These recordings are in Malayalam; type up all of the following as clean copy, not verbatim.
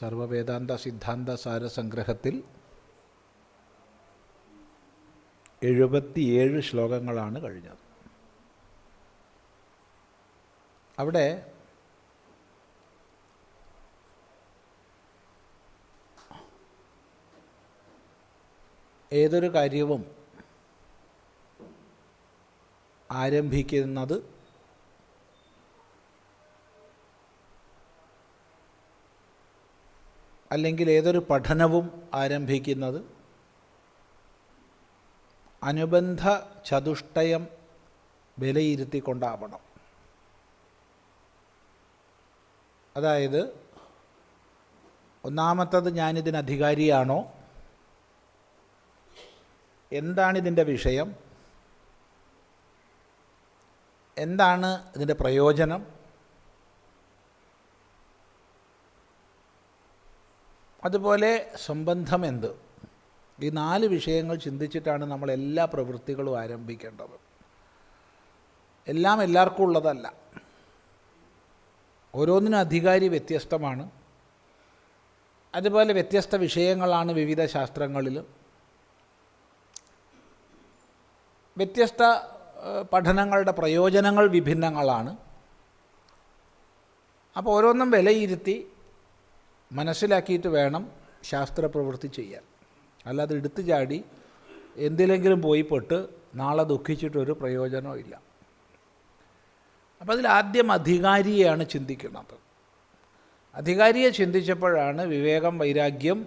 സർവവേദാന്ത സിദ്ധാന്ത സാരസംഗ്രഹത്തിൽ 77 ശ്ലോകങ്ങളാണ് കഴിഞ്ഞത്. അവിടെ ഏതൊരു കാര്യവും ആരംഭിക്കുന്നത് അല്ലെങ്കിൽ ഏതൊരു പഠനവും ആരംഭിക്കുന്നത് അനുബന്ധ ചതുഷ്ടയം വിലയിരുത്തിക്കൊണ്ടാവണം. അതായത് ഒന്നാമത്തത്, ഞാനിതിന് അധികാരിയാണോ, എന്താണിതിൻ്റെ വിഷയം, എന്താണ് ഇതിൻ്റെ പ്രയോജനം, അതുപോലെ സംബന്ധം എന്ത്, ഈ 4 വിഷയങ്ങൾ ചിന്തിച്ചിട്ടാണ് നമ്മൾ എല്ലാ പ്രവൃത്തികളും ആരംഭിക്കേണ്ടത്. എല്ലാം എല്ലാവർക്കും ഉള്ളതല്ല. ഓരോന്നിനും അധികാരി വ്യത്യസ്തമാണ്. അതുപോലെ വ്യത്യസ്ത വിഷയങ്ങളാണ് വിവിധ ശാസ്ത്രങ്ങളിൽ. വ്യത്യസ്ത പഠനങ്ങളുടെ പ്രയോജനങ്ങൾ വിഭിന്നങ്ങളാണ്. അപ്പോൾ ഓരോന്നും വിലയിരുത്തി മനസ്സിലാക്കിയിട്ട് വേണം ശാസ്ത്രപ്രവൃത്തി ചെയ്യാൻ. അല്ലാതെ എടുത്തു ചാടി എന്തിലെങ്കിലും പോയി പെട്ട് നാളെ ദുഃഖിച്ചിട്ടൊരു പ്രയോജനവും ഇല്ല. അപ്പോൾ അതിലാദ്യം അധികാരിയെയാണ് ചിന്തിക്കുന്നത്. അധികാരിയെ ചിന്തിച്ചപ്പോഴാണ് വിവേകം, വൈരാഗ്യം,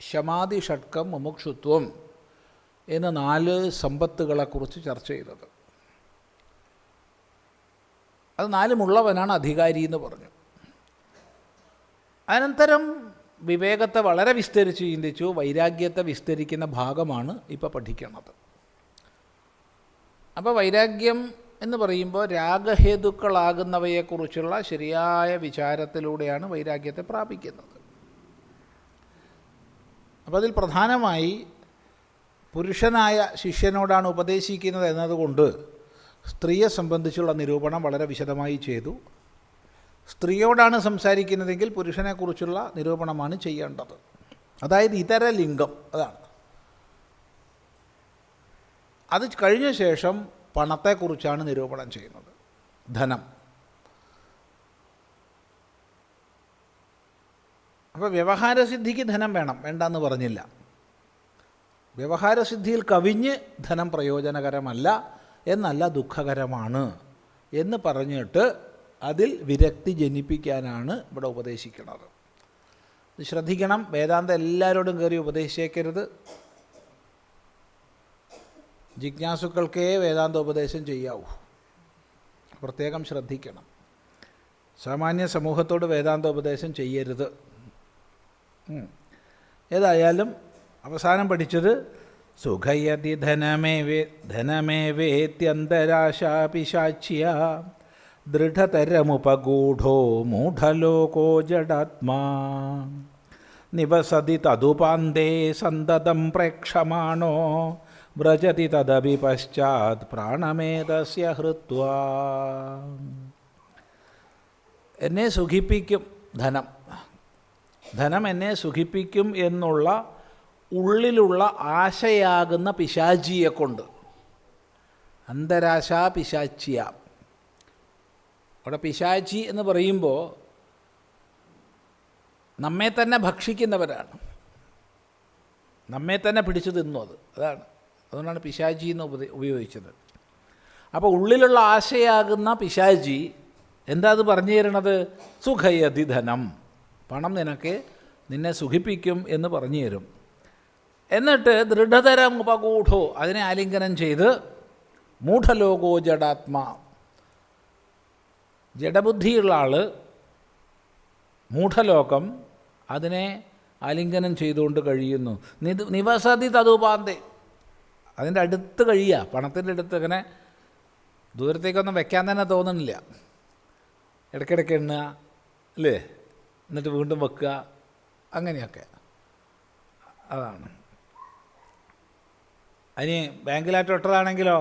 ശമാധി, ഷഡ്കം, മുമുക്ഷുത്വം എന്ന 4 സമ്പത്തുകളെക്കുറിച്ച് ചർച്ച ചെയ്തത്. അത് 4ഉള്ളവനാണ് അധികാരി എന്ന് പറഞ്ഞു. അനന്തരം വിവേകത്തെ വളരെ വിസ്തരിച്ച് ചിന്തിച്ചു. വൈരാഗ്യത്തെ വിസ്തരിക്കുന്ന ഭാഗമാണ് ഇപ്പോൾ പഠിക്കുന്നത്. അപ്പോൾ വൈരാഗ്യം എന്ന് പറയുമ്പോൾ രാഗഹേതുക്കളാകുന്നവയെക്കുറിച്ചുള്ള ശരിയായ വിചാരത്തിലൂടെയാണ് വൈരാഗ്യത്തെ പ്രാപിക്കുന്നത്. അപ്പോൾ അതിൽ പ്രധാനമായി പുരുഷനായ ശിഷ്യനോടാണ് ഉപദേശിക്കുന്നത് എന്നതുകൊണ്ട് സ്ത്രീയെ സംബന്ധിച്ചുള്ള നിരൂപണം വളരെ വിശദമായി ചെയ്തു. സ്ത്രീയോടാണ് സംസാരിക്കുന്നതെങ്കിൽ പുരുഷനെക്കുറിച്ചുള്ള നിരൂപണമാണ് ചെയ്യേണ്ടത്. അതായത് ഇതര ലിംഗം, അതാണ്. അത് കഴിഞ്ഞ ശേഷം പണത്തെക്കുറിച്ചാണ് നിരൂപണം ചെയ്യുന്നത്. ധനം. അപ്പോൾ വ്യവഹാരസിദ്ധിക്ക് ധനം വേണം, വേണ്ടെന്ന് പറഞ്ഞില്ല. വ്യവഹാരസിദ്ധിയിൽ കവിഞ്ഞ് ധനം പ്രയോജനകരമല്ല എന്നല്ല, ദുഃഖകരമാണ് എന്ന് പറഞ്ഞിട്ട് അതിൽ വിരക്തി ജനിപ്പിക്കാനാണ് ഇവിടെ ഉപദേശിക്കുന്നത്. ഇത് ശ്രദ്ധിക്കണം. വേദാന്തം എല്ലാവരോടും കയറി ഉപദേശിച്ചേക്കരുത്. ജിജ്ഞാസുക്കൾക്കേ വേദാന്ത ഉപദേശം ചെയ്യാവൂ. പ്രത്യേകം ശ്രദ്ധിക്കണം. സാമാന്യ സമൂഹത്തോട് വേദാന്ത ഉപദേശം ചെയ്യരുത്. ഏതായാലും അവസാനം പഠിച്ചത് സുഖയതി ധനമേവേത്യന്തരാശാപിശാച്യ ദൃഢതരമുപഗൂഢോ മൂഢലോകോ ജഡാത്മാ നിവസതി തദുപാന്തേ സന്തതം പ്രേക്ഷമാണോ വ്രജതി തദപി പശ്ചാത് പ്രാണമേതസ്യ ഹൃത്വാ. എന്നെ സുഖിപ്പിക്കും ധനം, ധനം എന്നെ സുഖിപ്പിക്കും എന്നുള്ള ഉള്ളിലുള്ള ആശയാകുന്ന പിശാചിയെ കൊണ്ട്, അന്തരാശാ പിശാച്യ. അവിടെ പിശാചി എന്ന് പറയുമ്പോൾ നമ്മെ തന്നെ ഭക്ഷിക്കുന്നവരാണ്, നമ്മെ തന്നെ പിടിച്ചു തിന്നു. അതാണ്, അതുകൊണ്ടാണ് പിശാചി എന്ന് ഉപയോഗിച്ചത്. അപ്പോൾ ഉള്ളിലുള്ള ആശയാകുന്ന പിശാചി എന്താ അത് പറഞ്ഞു തരണത്? സുഖയതി ധനം, പണം നിന്നെ സുഖിപ്പിക്കും എന്ന് പറഞ്ഞു തരും. എന്നിട്ട് ദൃഢതരം ഉപഗൂഢോ, അതിനെ ആലിംഗനം ചെയ്ത് മൂഢലോകോ ജഡാത്മാ, ജഡബുദ്ധിയുള്ള ആൾ, മൂഢലോകം, അതിനെ ആലിംഗനം ചെയ്തുകൊണ്ട് കഴിയുന്നു. നിവസതി തദുപാന്തേ, അതിൻ്റെ അടുത്ത് കഴിയുക. പണത്തിൻ്റെ അടുത്ത് ഇങ്ങനെ ദൂരത്തേക്കൊന്നും വെക്കാൻ തന്നെ തോന്നുന്നില്ല. ഇടയ്ക്കിടയ്ക്ക് എണ്ണുക അല്ലേ, എന്നിട്ട് വീണ്ടും വെക്കുക, അങ്ങനെയൊക്കെ. അതാണ്. അതിന് ബാങ്കിലായിട്ട് ഇട്ടതാണെങ്കിലോ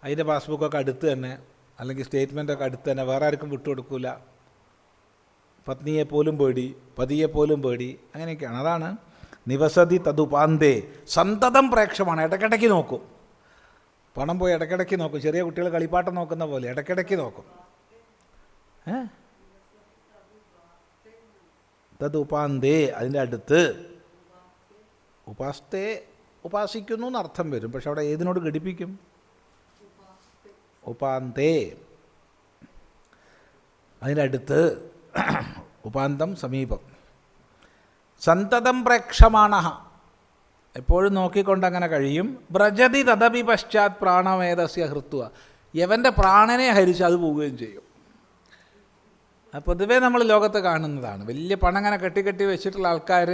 അതിൻ്റെ പാസ്ബുക്കൊക്കെ അടുത്ത് തന്നെ, അല്ലെങ്കിൽ സ്റ്റേറ്റ്മെൻറ്റൊക്കെ അടുത്ത് തന്നെ, വേറെ ആർക്കും വിട്ടുകൊടുക്കില്ല. പത്നിയെപ്പോലും പേടി, പതിയെപ്പോലും പേടി, അങ്ങനെയൊക്കെയാണ്. അതാണ് നിവസതി തതുപാന്തേ. സന്തതം പ്രേക്ഷമാണ്, ഇടയ്ക്കിടയ്ക്ക് നോക്കും. പണം പോയി ഇടയ്ക്കിടയ്ക്ക് നോക്കും. ചെറിയ കുട്ടികൾ കളിപ്പാട്ടം നോക്കുന്ന പോലെ ഇടയ്ക്കിടയ്ക്ക് നോക്കും. തതുപാന്തേ, അതിൻ്റെ അടുത്ത്. ഉപാസ്തേ, ഉപാസിക്കുന്നു എന്നർത്ഥം വരും. പക്ഷെ അവിടെ ഏതിനോട് ഘടിപ്പിക്കും? ഉപാന്തേ, അതിൻ്റെ അടുത്ത്. ഉപാന്തം സമീപം. സന്തതം പ്രേക്ഷമാണ, എപ്പോഴും നോക്കിക്കൊണ്ടങ്ങനെ കഴിയും. വ്രജതി തദപി പശ്ചാത് പ്രാണവേദസ്യ ഹൃത്വ, യവൻ്റെ പ്രാണനെ ഹരിച്ച് അത് പോവുകയും ചെയ്യും. പൊതുവേ നമ്മൾ ലോകത്ത് കാണുന്നതാണ്. വലിയ പണം അങ്ങനെ കെട്ടി വെച്ചിട്ടുള്ള ആൾക്കാർ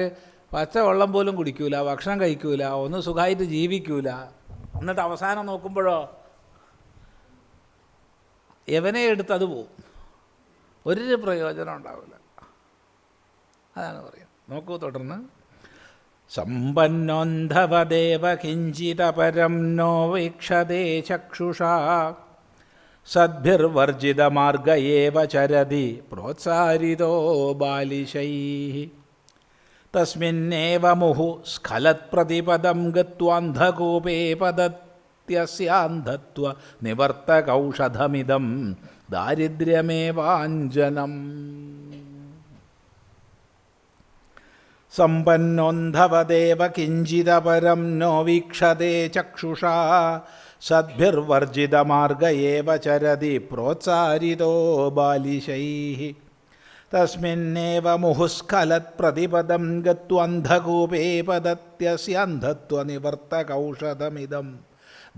പച്ച വെള്ളം പോലും കുടിക്കൂല, ഭക്ഷണം കഴിക്കൂല, ഒന്ന് സുഖമായിട്ട് ജീവിക്കൂല. എന്നിട്ട് അവസാനം നോക്കുമ്പോഴോ യവനെ എടുത്ത് അത് പോവും, ഒരു പ്രയോജനം ഉണ്ടാവില്ല. അതാണ് പറയുന്നത്. നോക്കൂ തുടർന്ന്. സമ്പന്നോന്ധവദേവ കിഞ്ചിതപരം നോ വീക്ഷതേ ചക്ഷുഷാ സദ്ഭിർവർജിതമാർഗ ഏവ ചരതി പ്രോത്സാരിതോ ബാലിശൈഃ തസ്മിന്നേവ മുഹു സ്ഖലത്പ്രതിപദം ഗത്വാന്ധകൂപേ പദത്യസ്യാന്ധത്വ നിവർത്തകൗഷധമിദം ദാരിദ്ര്യമേവാഞ്ജനം. സമ്പന്നോന്ധവദേവ കിഞ്ചിതപരം നോ വീക്ഷതേ ചക്ഷുഷാ സദ്ഭിർവർജിതമാർഗ ഏവ ചരതി പ്രോത്സാരിതോ ബാലിശൈഃ തസ്മിന്നേവ മുഹുസ്ഖലത്പ്രതിപദം ഗത്വാന്ധകൂപേ പദത്യസ്യാന്ധത്വ നിവർത്തകൗഷധമിദം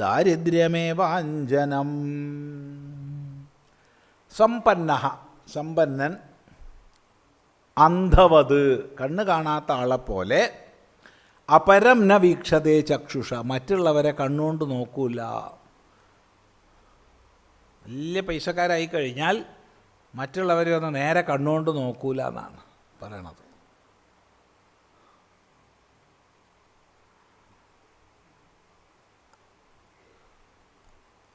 ദാരിദ്ര്യമേവാഞ്ജനം. സമ്പന്നഃ, സമ്പന്നൻ. അന്ധവത്, കണ്ണ് കാണാത്ത ആളെപ്പോലെ. അപരം ന വീക്ഷതേ ചക്ഷുഷ, മറ്റുള്ളവരെ കണ്ണുകൊണ്ട് നോക്കൂല. വലിയ പൈസക്കാരായി കഴിഞ്ഞാൽ മറ്റുള്ളവരെ ഒന്ന് നേരെ കണ്ണുകൊണ്ട് നോക്കൂല എന്നാണ് പറയണത്.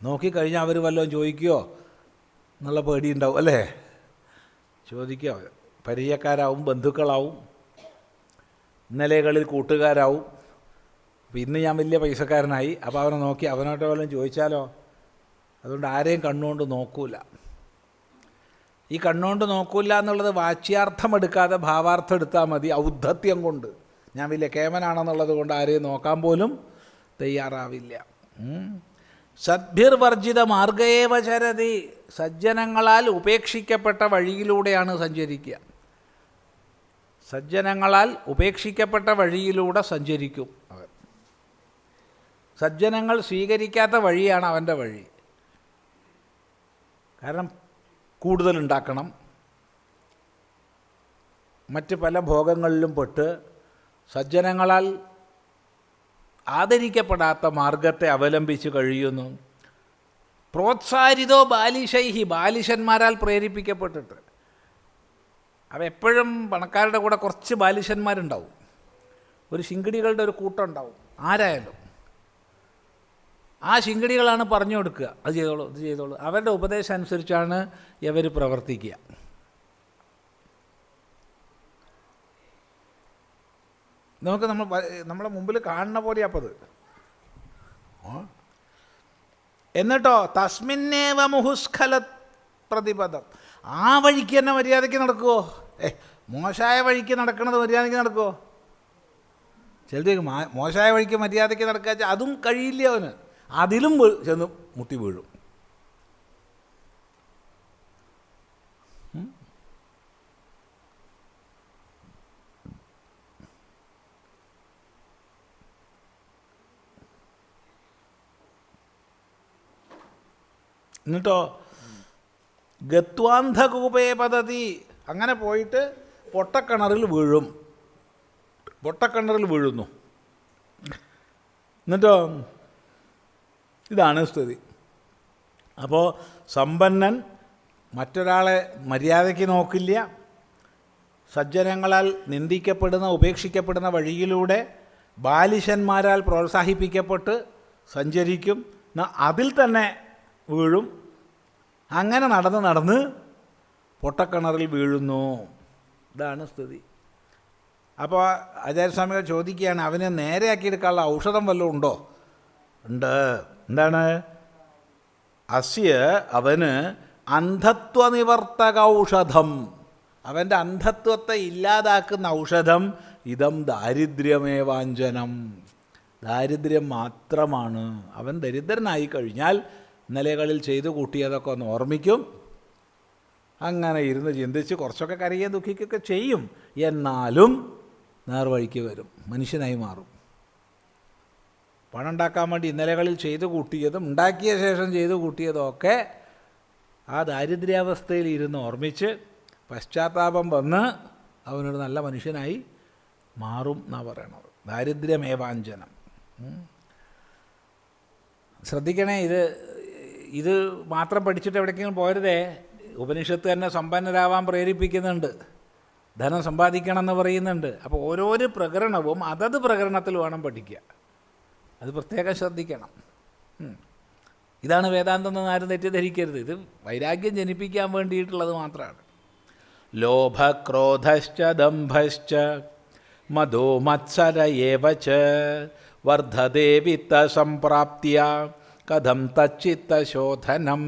നോക്കിക്കഴിഞ്ഞാൽ അവർ വല്ലതും ചോദിക്കുമോ എന്നുള്ള പേടിയുണ്ടാവും അല്ലേ? ചോദിക്കുക. പരിചയക്കാരാവും, ബന്ധുക്കളാവും, ഇന്നലെകളിൽ കൂട്ടുകാരാവും. അപ്പോൾ ഇന്ന് ഞാൻ വലിയ പൈസക്കാരനായി, അപ്പോൾ അവനെ നോക്കി അവനോട്ട് വല്ലതും ചോദിച്ചാലോ? അതുകൊണ്ട് ആരെയും കണ്ണുകൊണ്ട് നോക്കൂല. ഈ കണ്ണുകൊണ്ട് നോക്കൂല എന്നുള്ളത് വാച്യാർത്ഥം എടുക്കാതെ ഭാവാർത്ഥം എടുത്താൽ മതി. ഔദ്ധത്യം കൊണ്ട് ഞാൻ വലിയ കേമനാണെന്നുള്ളത് കൊണ്ട് ആരെയും നോക്കാൻ പോലും തയ്യാറാവില്ല. സദ്ഭിർവർജിത മാർഗയേവ ചരതി, സജ്ജനങ്ങളാൽ ഉപേക്ഷിക്കപ്പെട്ട വഴിയിലൂടെയാണ് സഞ്ചരിക്കുക. സജ്ജനങ്ങളാൽ ഉപേക്ഷിക്കപ്പെട്ട വഴിയിലൂടെ സഞ്ചരിക്കും അവൻ. സജ്ജനങ്ങൾ സ്വീകരിക്കാത്ത വഴിയാണ് അവൻ്റെ വഴി. കാരണം കൂടുതലുണ്ടാക്കണം, മറ്റ് പല ഭോഗങ്ങളിലും പെട്ട് സജ്ജനങ്ങളാൽ ആദരിക്കപ്പെടാത്ത മാർഗത്തെ അവലംബിച്ച് കഴിയുന്നു. പ്രോത്സാരിതോ ബാലിശൈഹി, ബാലിശന്മാരാൽ പ്രേരിപ്പിക്കപ്പെട്ടിട്ട്. അവ എപ്പോഴും പണക്കാരുടെ കൂടെ കുറച്ച് ബാലിശന്മാരുണ്ടാവും, ഒരു ശിങ്കിടികളുടെ ഒരു കൂട്ടം ഉണ്ടാവും. ആരായാലും ആ ശിങ്കിടികളാണ് പറഞ്ഞു കൊടുക്കുക, അത് ചെയ്തോളൂ, ഇത് ചെയ്തോളൂ. അവരുടെ ഉപദേശം അനുസരിച്ചാണ് ഇവർ പ്രവർത്തിക്കുക. നമുക്ക് നമ്മളെ മുമ്പിൽ കാണുന്ന പോലെ അപ്പത്. എന്നിട്ടോ തസ്മിന്നേവ മുഹുസ്ഖലത് പ്രതിപദം, ആ വഴിക്ക് തന്നെ മര്യാദയ്ക്ക് നടക്കുമോ? മോശമായ വഴിക്ക് നടക്കണത് മര്യാദയ്ക്ക് നടക്കുമോ? ചിലർക്ക് മോശമായ വഴിക്ക് മര്യാദയ്ക്ക് നടക്കുക വെച്ചാൽ അതും കഴിയില്ല അവന്. അതിലും ചെന്ന് മുട്ടി വീഴും. എന്നിട്ടോ ഗത്വാന്ധകൂപേ പദ്ധതി, അങ്ങനെ പോയിട്ട് പൊട്ടക്കിണറിൽ വീഴും. പൊട്ടക്കിണറിൽ വീഴുന്നു. എന്നിട്ടോ ഇതാണ് സ്ഥിതി. അപ്പോൾ സമ്പന്നൻ മറ്റൊരാളെ മര്യാദയ്ക്ക് നോക്കില്ല, സജ്ജനങ്ങളാൽ നിന്ദിക്കപ്പെടുന്ന ഉപേക്ഷിക്കപ്പെടുന്ന വഴിയിലൂടെ ബാലിശന്മാരാൽ പ്രോത്സാഹിപ്പിക്കപ്പെട്ട് സഞ്ചരിക്കും. അതിൽ തന്നെ വീഴും. അങ്ങനെ നടന്ന് പൊട്ടക്കിണറിൽ വീഴുന്നു. ഇതാണ് സ്ഥിതി. അപ്പോൾ ആചാര്യസ്വാമികൾ ചോദിക്കുകയാണ്, അവനെ നേരെയാക്കിയെടുക്കാനുള്ള ഔഷധം വല്ലതും ഉണ്ടോ? ഉണ്ട്. എന്താണ്? അസ്യ അവന് അന്ധത്വനിവർത്തക ഔഷധം, അവൻ്റെ അന്ധത്വത്തെ ഇല്ലാതാക്കുന്ന ഔഷധം ഇതം ദാരിദ്ര്യമേവാഞ്ജനം, ദാരിദ്ര്യം മാത്രമാണ്. അവൻ ദരിദ്രനായി കഴിഞ്ഞാൽ ഇന്നലെകളിൽ ചെയ്തു കൂട്ടിയതൊക്കെ ഒന്ന് ഓർമ്മിക്കും, അങ്ങനെ ഇരുന്ന് ചിന്തിച്ച് കുറച്ചൊക്കെ കരയുകയും ദുഃഖിക്കുകയൊക്കെ ചെയ്യും, എന്നാലും നേർവഴിക്ക് വരും, മനുഷ്യനായി മാറും. പണം ഉണ്ടാക്കാൻ വേണ്ടി ഇന്നലെകളിൽ ചെയ്തു കൂട്ടിയതും ഉണ്ടാക്കിയ ശേഷം ചെയ്തു കൂട്ടിയതൊക്കെ ആ ദാരിദ്ര്യാവസ്ഥയിൽ ഇരുന്ന് ഓർമ്മിച്ച് പശ്ചാത്താപം വന്ന് അവനൊരു നല്ല മനുഷ്യനായി മാറും എന്നാണ് പറയണത്. ദാരിദ്ര്യമേവാഞ്ജനം. ശ്രദ്ധിക്കണേ, ഇത് മാത്രം പഠിച്ചിട്ട് എവിടേക്കെങ്കിലും പോരുതേ. ഉപനിഷത്ത് തന്നെ സമ്പന്നരാവാൻ പ്രേരിപ്പിക്കുന്നുണ്ട്, ധനം സമ്പാദിക്കണം എന്ന് പറയുന്നുണ്ട്. അപ്പോൾ ഓരോരോ പ്രകരണവും അതത് പ്രകരണത്തിൽ വേണം പഠിക്കുക, അത് പ്രത്യേകം ശ്രദ്ധിക്കണം. ഇതാണ് വേദാന്തം എന്ന് ആരും തെറ്റിദ്ധരിക്കരുത്. ഇത് വൈരാഗ്യം ജനിപ്പിക്കാൻ വേണ്ടിയിട്ടുള്ളത് മാത്രമാണ്. ലോഭക്രോധശ്ച ദംഭശ്ച മദോ മത്സര ഏവ ച വർദ്ധതേ വിത്തസംപ്രാപ്ത്യ കഥം തച്ചിത്തശോധനം.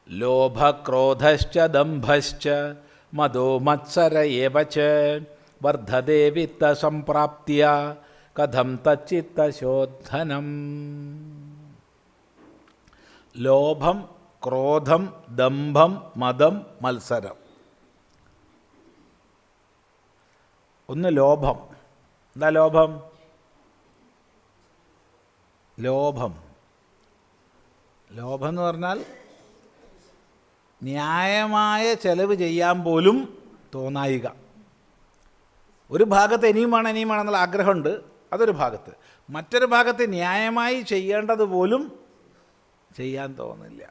ലോഭക്രോധശ്ച ദംഭശ്ച മദോ മത്സര ഏവ ച വർദ്ധതേ വിത്തസംപ്രാപ്ത്യ കഥം തച്ചിത്തശോധനം. ലോഭം, ക്രോധം, ദംഭം, മദം, മത്സരം. ഒന്ന് ലോഭം. എന്താ ലോഭം? ലോഭം എന്ന് പറഞ്ഞാൽ ന്യായമായ ചെലവ് ചെയ്യാൻ പോലും തോന്നായിക. ഒരു ഭാഗത്ത് ഇനിയും വേണം എന്നുള്ള ആഗ്രഹമുണ്ട്, അതൊരു ഭാഗത്ത്. മറ്റൊരു ഭാഗത്ത് ന്യായമായി ചെയ്യേണ്ടത് പോലും ചെയ്യാൻ തോന്നില്ല.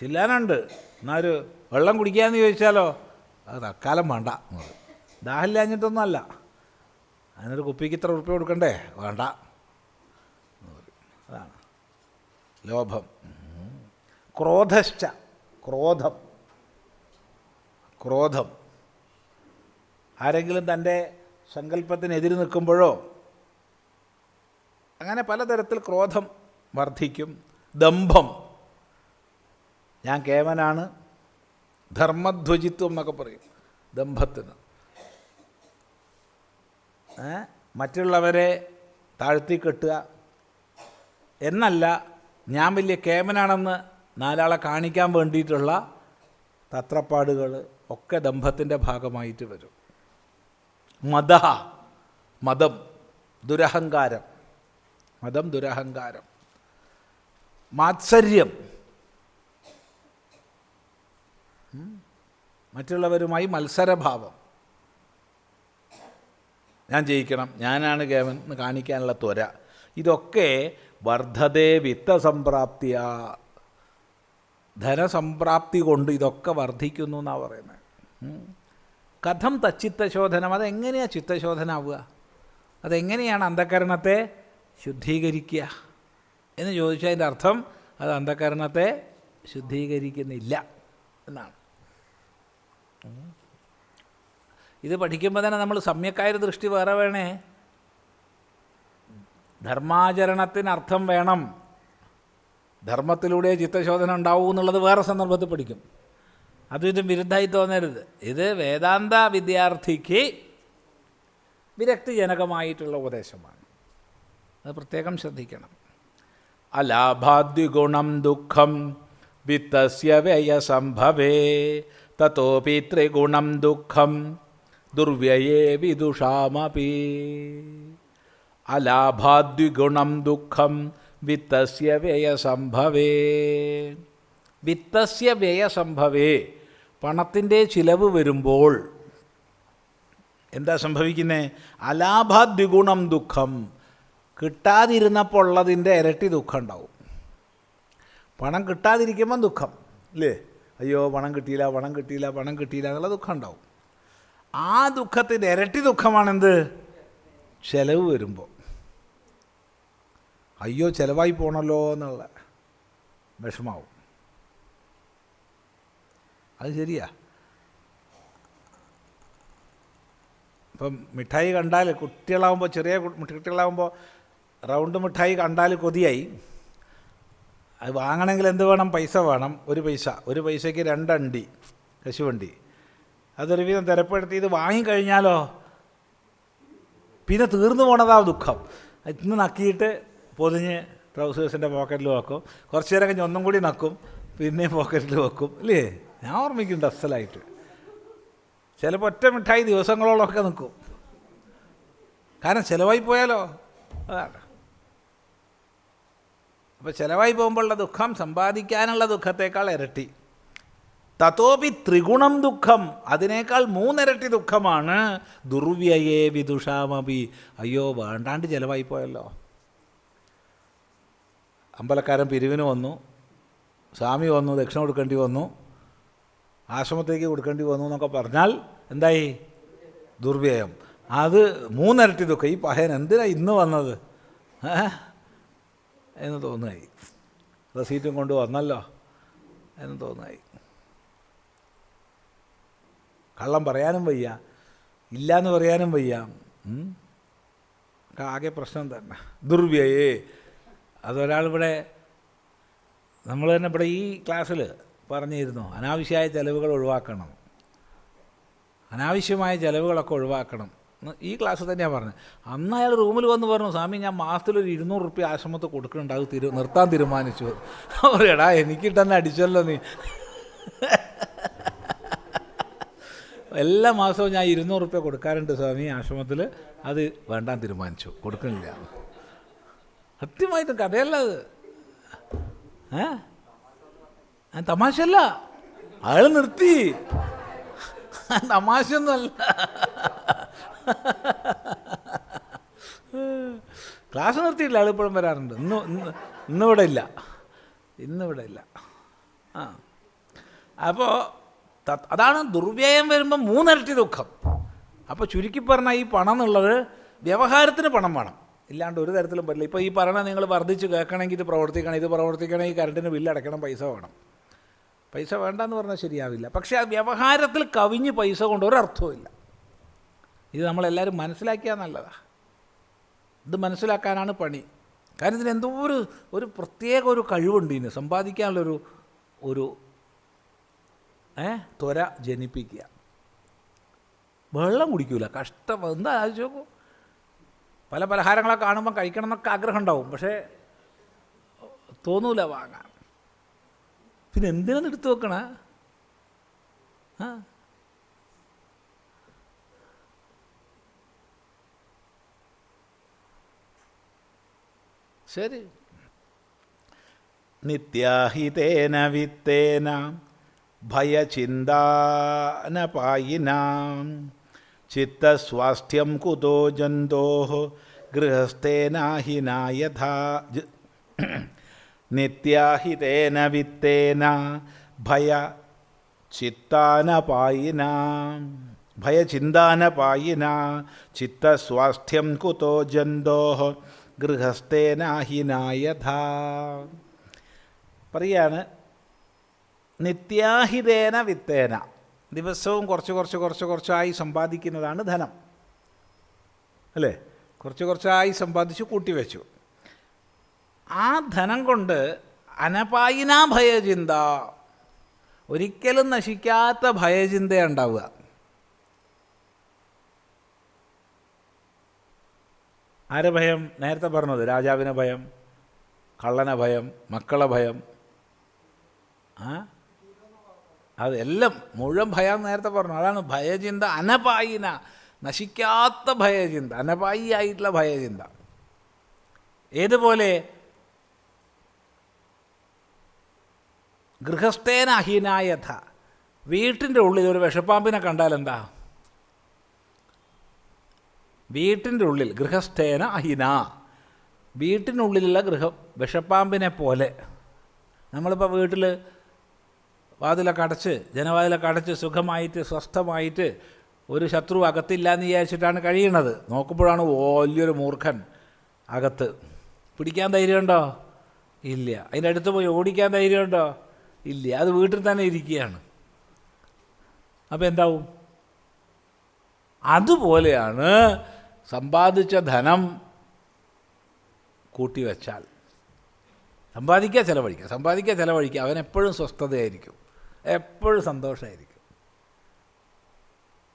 ചില്ലാനുണ്ട്, എന്നാൽ ഒരു വെള്ളം കുടിക്കാമെന്ന് ചോദിച്ചാലോ അത് തൽക്കാലം വേണ്ട, ദാഹില്ലാഞ്ഞിട്ടൊന്നും അല്ല, അതിനൊരു കുപ്പിക്ക് ഇത്ര ഉറുപ്പ്യ കൊടുക്കണ്ടേ, വേണ്ട. അതാണ് ലോഭം. ക്രോധശ്ച, ക്രോധം ആരെങ്കിലും തൻ്റെ സങ്കല്പത്തിനെതിര് നിൽക്കുമ്പോഴോ അങ്ങനെ പലതരത്തിൽ ക്രോധം വർദ്ധിക്കും. ദംഭം, ഞാൻ കേവനാണ്, ധർമ്മധ്വജിത്വം എന്നൊക്കെ പറയും ദംഭത്തിന്. മറ്റുള്ളവരെ താഴ്ത്തിക്കെട്ടുക എന്നല്ല, ഞാൻ വലിയ കേമനാണെന്ന് നാലാളെ കാണിക്കാൻ വേണ്ടിയിട്ടുള്ള തത്രപ്പാടുകൾ ഒക്കെ ദംഭത്തിൻ്റെ ഭാഗമായിട്ട് വരും. മതം ദുരഹങ്കാരം, മതം ദുരഹങ്കാരം. മാത്സര്യം, മറ്റുള്ളവരുമായി മത്സരഭാവം, ഞാൻ ജയിക്കണം, ഞാനാണ് കേവൻ എന്ന് കാണിക്കാനുള്ള ത്വര. ഇതൊക്കെ വർദ്ധതേ വിത്തസംപ്രാപ്തിയ, ധനസംപ്രാപ്തി കൊണ്ട് ഇതൊക്കെ വർദ്ധിക്കുന്നു എന്നാണ് പറയുന്നത്. കഥം തച്ചിത്തശോധനം, അതെങ്ങനെയാണ് ചിത്തശോധന ആവുക? അതെങ്ങനെയാണ് അന്ധകരണത്തെ ശുദ്ധീകരിക്കുക എന്ന് ചോദിച്ചാൽ അതിൻ്റെ അർത്ഥം അത് അന്ധകരണത്തെ ശുദ്ധീകരിക്കുന്നില്ല എന്നാണ്. ഇത് പഠിക്കുമ്പോൾ തന്നെ നമ്മൾ സമ്യക്കായ ദൃഷ്ടി വേറെ വേണേ. ധർമാചരണത്തിന് അർത്ഥം വേണം, ധർമ്മത്തിലൂടെ ചിത്തശോധന ഉണ്ടാവൂ എന്നുള്ളത് വേറെ സന്ദർഭത്തിൽ പഠിക്കും. അതും ഇതും വിരുദ്ധമായി തോന്നരുത്. ഇത് വേദാന്ത വിദ്യാർത്ഥിക്ക് വിരക്തിജനകമായിട്ടുള്ള ഉപദേശമാണ്, അത് പ്രത്യേകം ശ്രദ്ധിക്കണം. അലാഭാദ്വിഗുണം ദുഃഖം വിത്തസ്യ വ്യയസംഭവേ തതോപി ത്രിഗുണം ദുഃഖം ദുർവ്യയേ വിദുഷാമപി. അലാഭാദ്വിഗുണം ദുഃഖം വിത്തസ്യ വ്യയസംഭവേ. വിത്തസ്യ വ്യയസംഭവേ, പണത്തിൻ്റെ ചിലവ് വരുമ്പോൾ എന്താ സംഭവിക്കുന്നത്? അലാഭാദ്വിഗുണം ദുഃഖം, കിട്ടാതിരുന്നപ്പോൾ ഉള്ളതിൻ്റെ ഇരട്ടി ദുഃഖം ഉണ്ടാവും. പണം കിട്ടാതിരിക്കുമ്പം ദുഃഖം അല്ലേ, അയ്യോ പണം കിട്ടിയില്ല എന്നുള്ള ദുഃഖം ഉണ്ടാവും. ആ ദുഃഖത്തിൻ്റെ ഇരട്ടി ദുഃഖമാണെന്ത്? ചിലവ് വരുമ്പോൾ, അയ്യോ ചിലവായി പോണല്ലോ എന്നുള്ള വിഷമാവും. അത് ശരിയാ. ഇപ്പം മിഠായി കണ്ടാൽ കുട്ടികളാകുമ്പോൾ, ചെറിയ കുട്ടികളാകുമ്പോൾ റൗണ്ട് മിഠായി കണ്ടാൽ കൊതിയായി. അത് വാങ്ങണമെങ്കിൽ എന്ത് വേണം? പൈസ വേണം. ഒരു പൈസയ്ക്ക് 2 അണ്ടി കശുവണ്ടി. അതൊരു വിധം തിരപ്പെടുത്തി ഇത് വാങ്ങിക്കഴിഞ്ഞാലോ പിന്നെ തീർന്നു പോണതാ ദുഃഖം. ഇന്ന് നക്കിയിട്ട് പൊതിഞ്ഞ് ട്രൗസേഴ്സിൻ്റെ പോക്കറ്റിൽ വെക്കും, കുറച്ച് നേരം കഴിഞ്ഞ് ഒന്നും കൂടി നക്കും, പിന്നെ പോക്കറ്റിൽ വെക്കും, അല്ലേ? ഞാൻ ഓർമ്മിക്കുന്നുണ്ട് അസലായിട്ട്. ചിലപ്പോൾ ഒറ്റ മിഠായി ദിവസങ്ങളോളമൊക്കെ നിൽക്കും. കാരണം ചിലവായി പോയാലോ, അതാണ്. അപ്പോൾ ചിലവായി പോകുമ്പോഴുള്ള ദുഃഖം സമ്പാദിക്കാനുള്ള ദുഃഖത്തേക്കാൾ ഇരട്ടി. തതോപി ത്രിഗുണം ദുഃഖം, അതിനേക്കാൾ 3 ഇരട്ടി ദുഃഖമാണ് ദുർവ്യയേ വിദുഷാമപി. അയ്യോ വേണ്ടാണ്ട് ചിലവായി പോയല്ലോ. അമ്പലക്കാരൻ പിരിവിന് വന്നു, സ്വാമി വന്നു, ദക്ഷിണ കൊടുക്കേണ്ടി വന്നു, ആശ്രമത്തേക്ക് കൊടുക്കേണ്ടി വന്നു എന്നൊക്കെ പറഞ്ഞാൽ എന്തായി? ദുർവ്യയം. അത് 3 ഇരട്ടി ദുഃഖം. ഈ പഹയൻ എന്തിനാ ഇന്ന് വന്നത് എന്ന് തോന്നുകയായി. റസീറ്റും കൊണ്ട് വന്നല്ലോ എന്ന് തോന്നുകയായി. കള്ളം പറയാനും വയ്യ, ഇല്ലയെന്ന് പറയാനും വയ്യ. ആകെ പ്രശ്നം തന്നെ. ദുർവ്യയേ. അതൊരാളിവിടെ, നമ്മൾ തന്നെ ഇവിടെ ഈ ക്ലാസ്സിൽ പറഞ്ഞിരുന്നു, അനാവശ്യമായ ചിലവുകൾ ഒഴിവാക്കണം, അനാവശ്യമായ ചിലവുകളൊക്കെ ഒഴിവാക്കണം. ഈ ക്ലാസ് തന്നെയാണ് പറഞ്ഞത്. അന്ന് അയാൾ റൂമിൽ വന്ന് പറഞ്ഞു, സ്വാമി ഞാൻ മാസത്തിലൊരു 200 റുപ്യ ആശ്രമത്തിൽ കൊടുക്കുന്നുണ്ട്, അത് നിർത്താൻ തീരുമാനിച്ചു. പറയടാ എനിക്ക് തന്നെ അടിച്ചല്ലോ നീ. എല്ലാ മാസവും ഞാൻ 200 റുപ്യ കൊടുക്കാറുണ്ട് സ്വാമി ആശ്രമത്തിൽ, അത് വേണ്ടാൻ തീരുമാനിച്ചു, കൊടുക്കണില്ല. സത്യമായിട്ടും കഥയല്ല അത്. തമാശല്ല, അയാൾ നിർത്തി. തമാശയൊന്നുമല്ല. ക്ലാസ് നിർത്തിയില്ല, ആൾ ഇപ്പോഴും വരാറുണ്ട്. ഇന്നിവിടെ ഇല്ല. അപ്പോൾ അതാണ് ദുർവ്യയം വരുമ്പോൾ 3 ഇരട്ടി ദുഃഖം. അപ്പോൾ ചുരുക്കി പറഞ്ഞാൽ ഈ പണം എന്നുള്ളത് വ്യവഹാരത്തിന് പണം വേണം, ഇല്ലാണ്ട് ഒരു തരത്തിലും പറ്റില്ല. ഇപ്പോൾ ഈ പറയണ നിങ്ങൾ വർദ്ധിച്ച് കേൾക്കണമെങ്കിൽ ഇത് പ്രവർത്തിക്കണം, ഇത് പ്രവർത്തിക്കണമെങ്കിൽ കറണ്ടിന് ബില്ല് അടയ്ക്കണം, പൈസ വേണം. പൈസ വേണ്ടെന്ന് പറഞ്ഞാൽ ശരിയാവില്ല. പക്ഷേ ആ വ്യവഹാരത്തിൽ കവിഞ്ഞ് പൈസ കൊണ്ട് ഒരർത്ഥവുമില്ല. ഇത് നമ്മളെല്ലാവരും മനസ്സിലാക്കിയാൽ നല്ലതാണ്. ഇത് മനസ്സിലാക്കാനാണ് പണി. കാരണം ഇതിന് എന്തോ ഒരു പ്രത്യേക ഒരു കഴിവുണ്ട്, ഇതിന് സമ്പാദിക്കാനുള്ളൊരു ഒരു ത്വര ജനിപ്പിക്കുക. വെള്ളം കുടിക്കൂല, കഷ്ടം. എന്താ ആലോചിച്ച് നോക്കൂ. പല പലഹാരങ്ങളൊക്കെ കാണുമ്പോൾ കഴിക്കണം എന്നൊക്കെ ആഗ്രഹം ഉണ്ടാവും, പക്ഷേ തോന്നൂല വാങ്ങാൻ. പിന്നെ എന്തിനാണ് എടുത്തു വെക്കണ? ശരി. നിത്യാഹിതേന വിത്തേന ഭയചിന്താനപായിനാം ചിത്തസ്വാസ്ഥ്യം കുതോ ജന്തോഃ ഗൃഹസ്ഥേനാഹിനാ യഥാ. നിത്യാഹിതേന വിത്തേന ഭയചിന്താനപായിനാ ചിത്തസ്വാസ്ഥ്യം കുതോ ജന്തോഃ ഗൃഹസ്ഥേനാഹിനാ യഥാ. പറയാണ്, നിത്യാഹിതേന വിത്തേന, ദിവസവും കുറച്ചായി സമ്പാദിക്കുന്നതാണ് ധനം, അല്ലേ? കുറച്ചായി സമ്പാദിച്ചു കൂട്ടിവെച്ചു. ആ ധനം കൊണ്ട് അനപായിനാ ഭയചിന്ത, ഒരിക്കലും നശിക്കാത്ത ഭയചിന്ത ഉണ്ടാവുക. ആരെ ഭയം? നേരത്തെ പറഞ്ഞത്, രാജാവിനെ ഭയം, കള്ളനെ ഭയം, മക്കളെ ഭയം, അതെല്ലാം മുഴുവൻ ഭയം നേരത്തെ പറഞ്ഞു. അതാണ് ഭയചിന്ത. അനപായിന, നശിക്കാത്ത ഭയചിന്ത, അനപായി ആയിട്ടുള്ള ഭയചിന്ത. ഏതുപോലെ? ഗൃഹസ്ഥേന അഹീനായഥ, വീട്ടിൻ്റെ ഉള്ളിൽ ഒരു വിഷപ്പാമ്പിനെ കണ്ടാൽ എന്താ? വീട്ടിൻ്റെ ഉള്ളിൽ ഗൃഹസ്ഥേന അഹിന, വീട്ടിനുള്ളിലുള്ള വിഷപ്പാമ്പിനെ പോലെ. നമ്മളിപ്പോൾ വീട്ടിൽ വാതിലൊക്കെ അടച്ച്, ജനവാതിലൊക്കെ അടച്ച് സുഖമായിട്ട് സ്വസ്ഥമായിട്ട് ഒരു ശത്രു അകത്തില്ല എന്ന് വിചാരിച്ചിട്ടാണ് കഴിയണത്. നോക്കുമ്പോഴാണ് വലിയൊരു മൂർഖൻ അകത്ത്. പിടിക്കാൻ ധൈര്യമുണ്ടോ? ഇല്ല. അതിൻ്റെ അടുത്ത് പോയി ഓടിക്കാൻ ധൈര്യമുണ്ടോ? ഇല്ല. അത് വീട്ടിൽ തന്നെ ഇരിക്കുകയാണ്. അപ്പോൾ എന്താവും? അതുപോലെയാണ് സമ്പാദിച്ച ധനം കൂട്ടിവെച്ചാൽ. സമ്പാദിക്കുക ചിലവഴിക്കുക അവനെപ്പോഴും സ്വസ്ഥതയായിരിക്കും, എപ്പോഴും സന്തോഷമായിരിക്കും.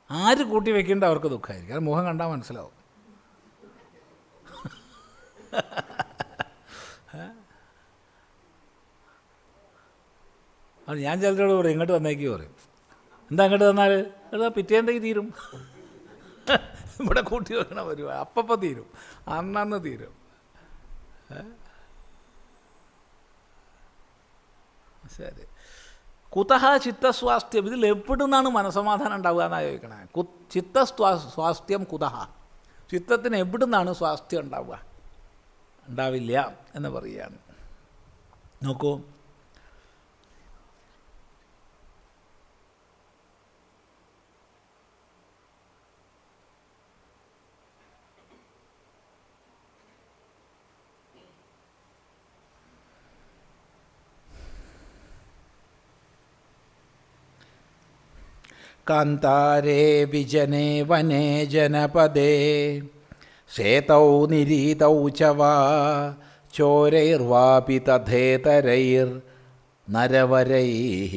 ആര് കൂട്ടി വെക്കേണ്ട അവർക്ക് ദുഃഖമായിരിക്കും. അത് മുഖം കണ്ടാൽ മനസ്സിലാവും. അത് ഞാൻ ചിലരോട് പറയും, ഇങ്ങോട്ട് തന്നേക്ക് പറയും. എന്താ അങ്ങോട്ട് തന്നാൽ? എടാ പിറ്റേന്തെങ്കിൽ തീരും. ഇവിടെ കൂട്ടി വെക്കണ പരിപാടി അപ്പം തീരും, അന്നന്ന് തീരും. ശരി. കുതഹ ചിത്തസ്വാസ്ഥ്യം, ഇതിൽ എവിടുന്നാണ് മനസ്സമാധാനം ഉണ്ടാവുക എന്നാണ് ചോദിക്കണേ. ചിത്തസ്വാസ്ഥ്യം കുതഹ, ചിത്തത്തിന് എവിടുന്നാണ് സ്വാസ്ഥ്യം ഉണ്ടാവുക? ഉണ്ടാവില്ല എന്ന് പറയുകയാണ്. നോക്കൂ, കാന്താരേ വിജനേ വനേ ജനപദേ സേതൗ നിരീതൗ ച വാ ചോരൈർവാപി തഥേതരൈർ നരവരൈഃ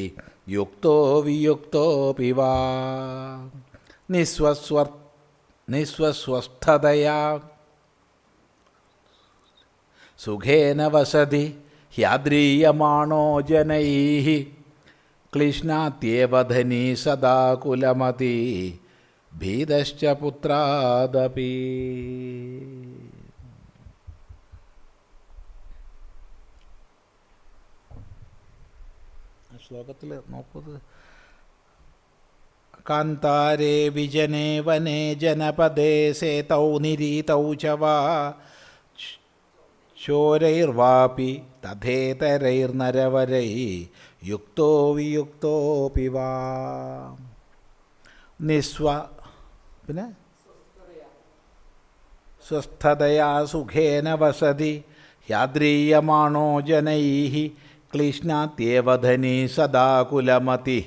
യുക്തോ വിയുക്തോപി വാ നിസ്വസ്വസ്ഥതയാ സുഖേന വസതി ഹ്യാദ്രീയമാണോ ജനൈഃ ക്ലിശ്നാത്യേവ ധനീ സദാ കുലമതി ഭീതശ്ച പുത്രാദപി. ശ്ലോകത്തിൽ നോക്കൂ, കാന്താരേ വിജനേ വനേ ജനപദേ സേതൗ നിരീതൗ ച വാ ശോരൈർവാപി തഥേതരൈർനരവരൈഃ യുക്തോ വിയുക്തോപി വാ പിന്നെ സ്വസ്ഥതയാ സുഖേന വസതി ഹ്യാദ്രീയമാണോ ജനൈഃ ക്ലിശ്നാത്യേവ ധനീ സദാ കുലമതി